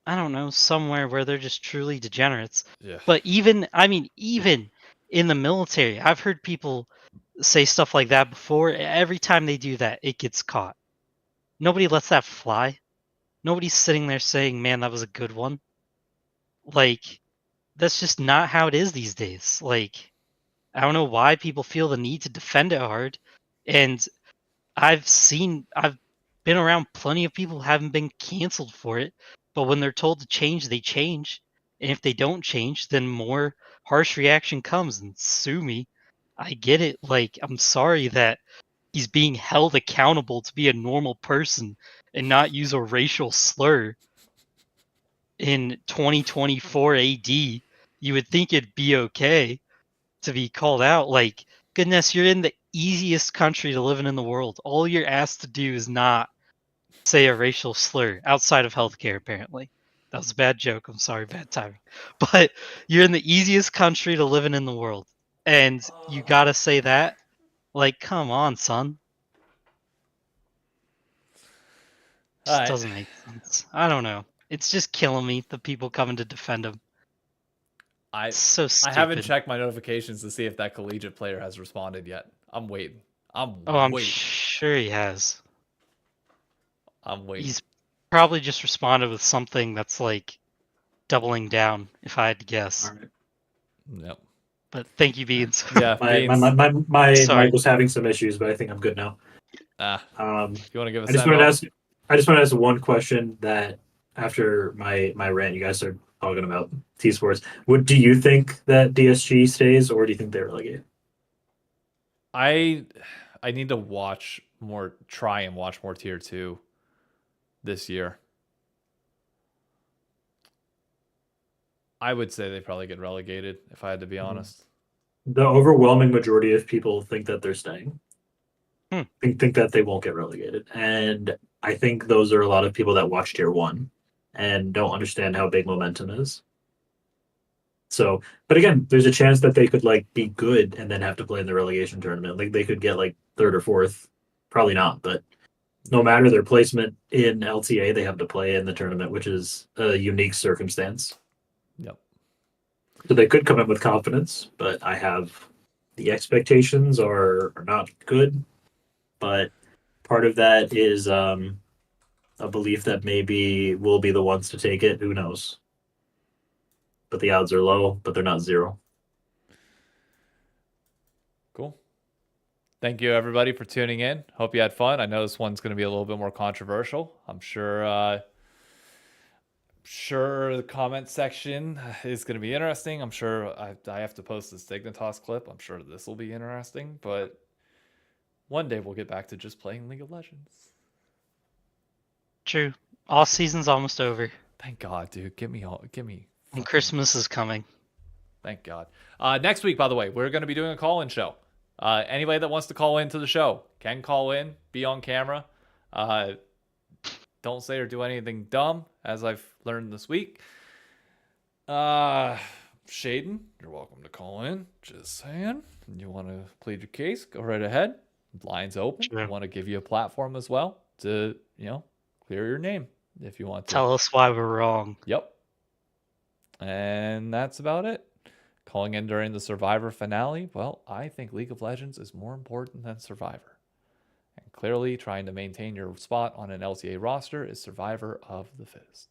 I don't know, somewhere where they're just truly degenerates. Yeah. But even in the military, I've heard people say stuff like that before. Every time they do that, it gets caught. Nobody lets that fly. Nobody's sitting there saying, man, that was a good one. Like, that's just not how it is these days. Like, I don't know why people feel the need to defend it hard. And I've been around plenty of people who haven't been canceled for it, but when they're told to change, they change. And if they don't change, then more harsh reaction comes and sue me. I get it. Like, I'm sorry that he's being held accountable to be a normal person and not use a racial slur in 2024 AD. You would think it'd be okay to be called out. Like, goodness, you're in the easiest country to live in the world. All you're asked to do is not say a racial slur outside of healthcare, apparently. That was a bad joke. I'm sorry, bad timing. But you're in the easiest country to live in the world. And you gotta say that? Like, come on, son. Just doesn't make sense. I don't know. It's just killing me, the people coming to defend him. It's so stupid. I haven't checked my notifications to see if that collegiate player has responded yet. I'm waiting. I'm sure he has. I'm waiting. He's probably just responded with something that's like doubling down, if I had to guess. All right. Yep. But thank you, Beans. Yeah, my mic was having some issues, but I think I'm good now. You want to give us? I just want to ask one question that after my rant, you guys started talking about T Sports. Do you think that DSG stays, or do you think they relegate? I need to try and watch more Tier 2 this year. I would say they probably get relegated, if I had to be honest. The overwhelming majority of people think that they're staying. Think that they won't get relegated. And I think those are a lot of people that watch Tier 1 and don't understand how big momentum is. So, but again, there's a chance that they could like be good and then have to play in the relegation tournament. Like they could get like 3rd or 4th. Probably not, but no matter their placement in LTA, they have to play in the tournament, which is a unique circumstance. Yep. So they could come in with confidence, but the expectations are not good. But part of that is a belief that maybe we'll be the ones to take it. Who knows? But the odds are low, but they're not 0. Cool. Thank you, everybody, for tuning in. Hope you had fun. I know this one's going to be a little bit more controversial. I'm sure the comment section is going to be interesting. I'm sure I have to post this Dignitas clip. I'm sure this will be interesting. But one day we'll get back to just playing League of Legends. True. All season's almost over. Thank God, dude. Give me. And Christmas is coming. Thank God. Next week, by the way, we're going to be doing a call-in show. Anybody that wants to call into the show can call in, be on camera. Don't say or do anything dumb, as I've learned this week. Shaden, you're welcome to call in. Just saying. You want to plead your case? Go right ahead. Line's open. Sure. I want to give you a platform as well to, clear your name if you want to. Tell us why we're wrong. Yep. And that's about it. Calling in during the Survivor finale. Well, I think League of Legends is more important than Survivor. And Clearly, trying to maintain your spot on an LCA roster is survivor of the fittest.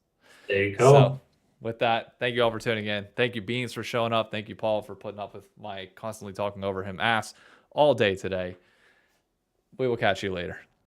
There you go. So, with that, thank you all for tuning in. Thank you, Beans, for showing up. Thank you, Paul, for putting up with my constantly talking over him ass all day today. We will catch you later.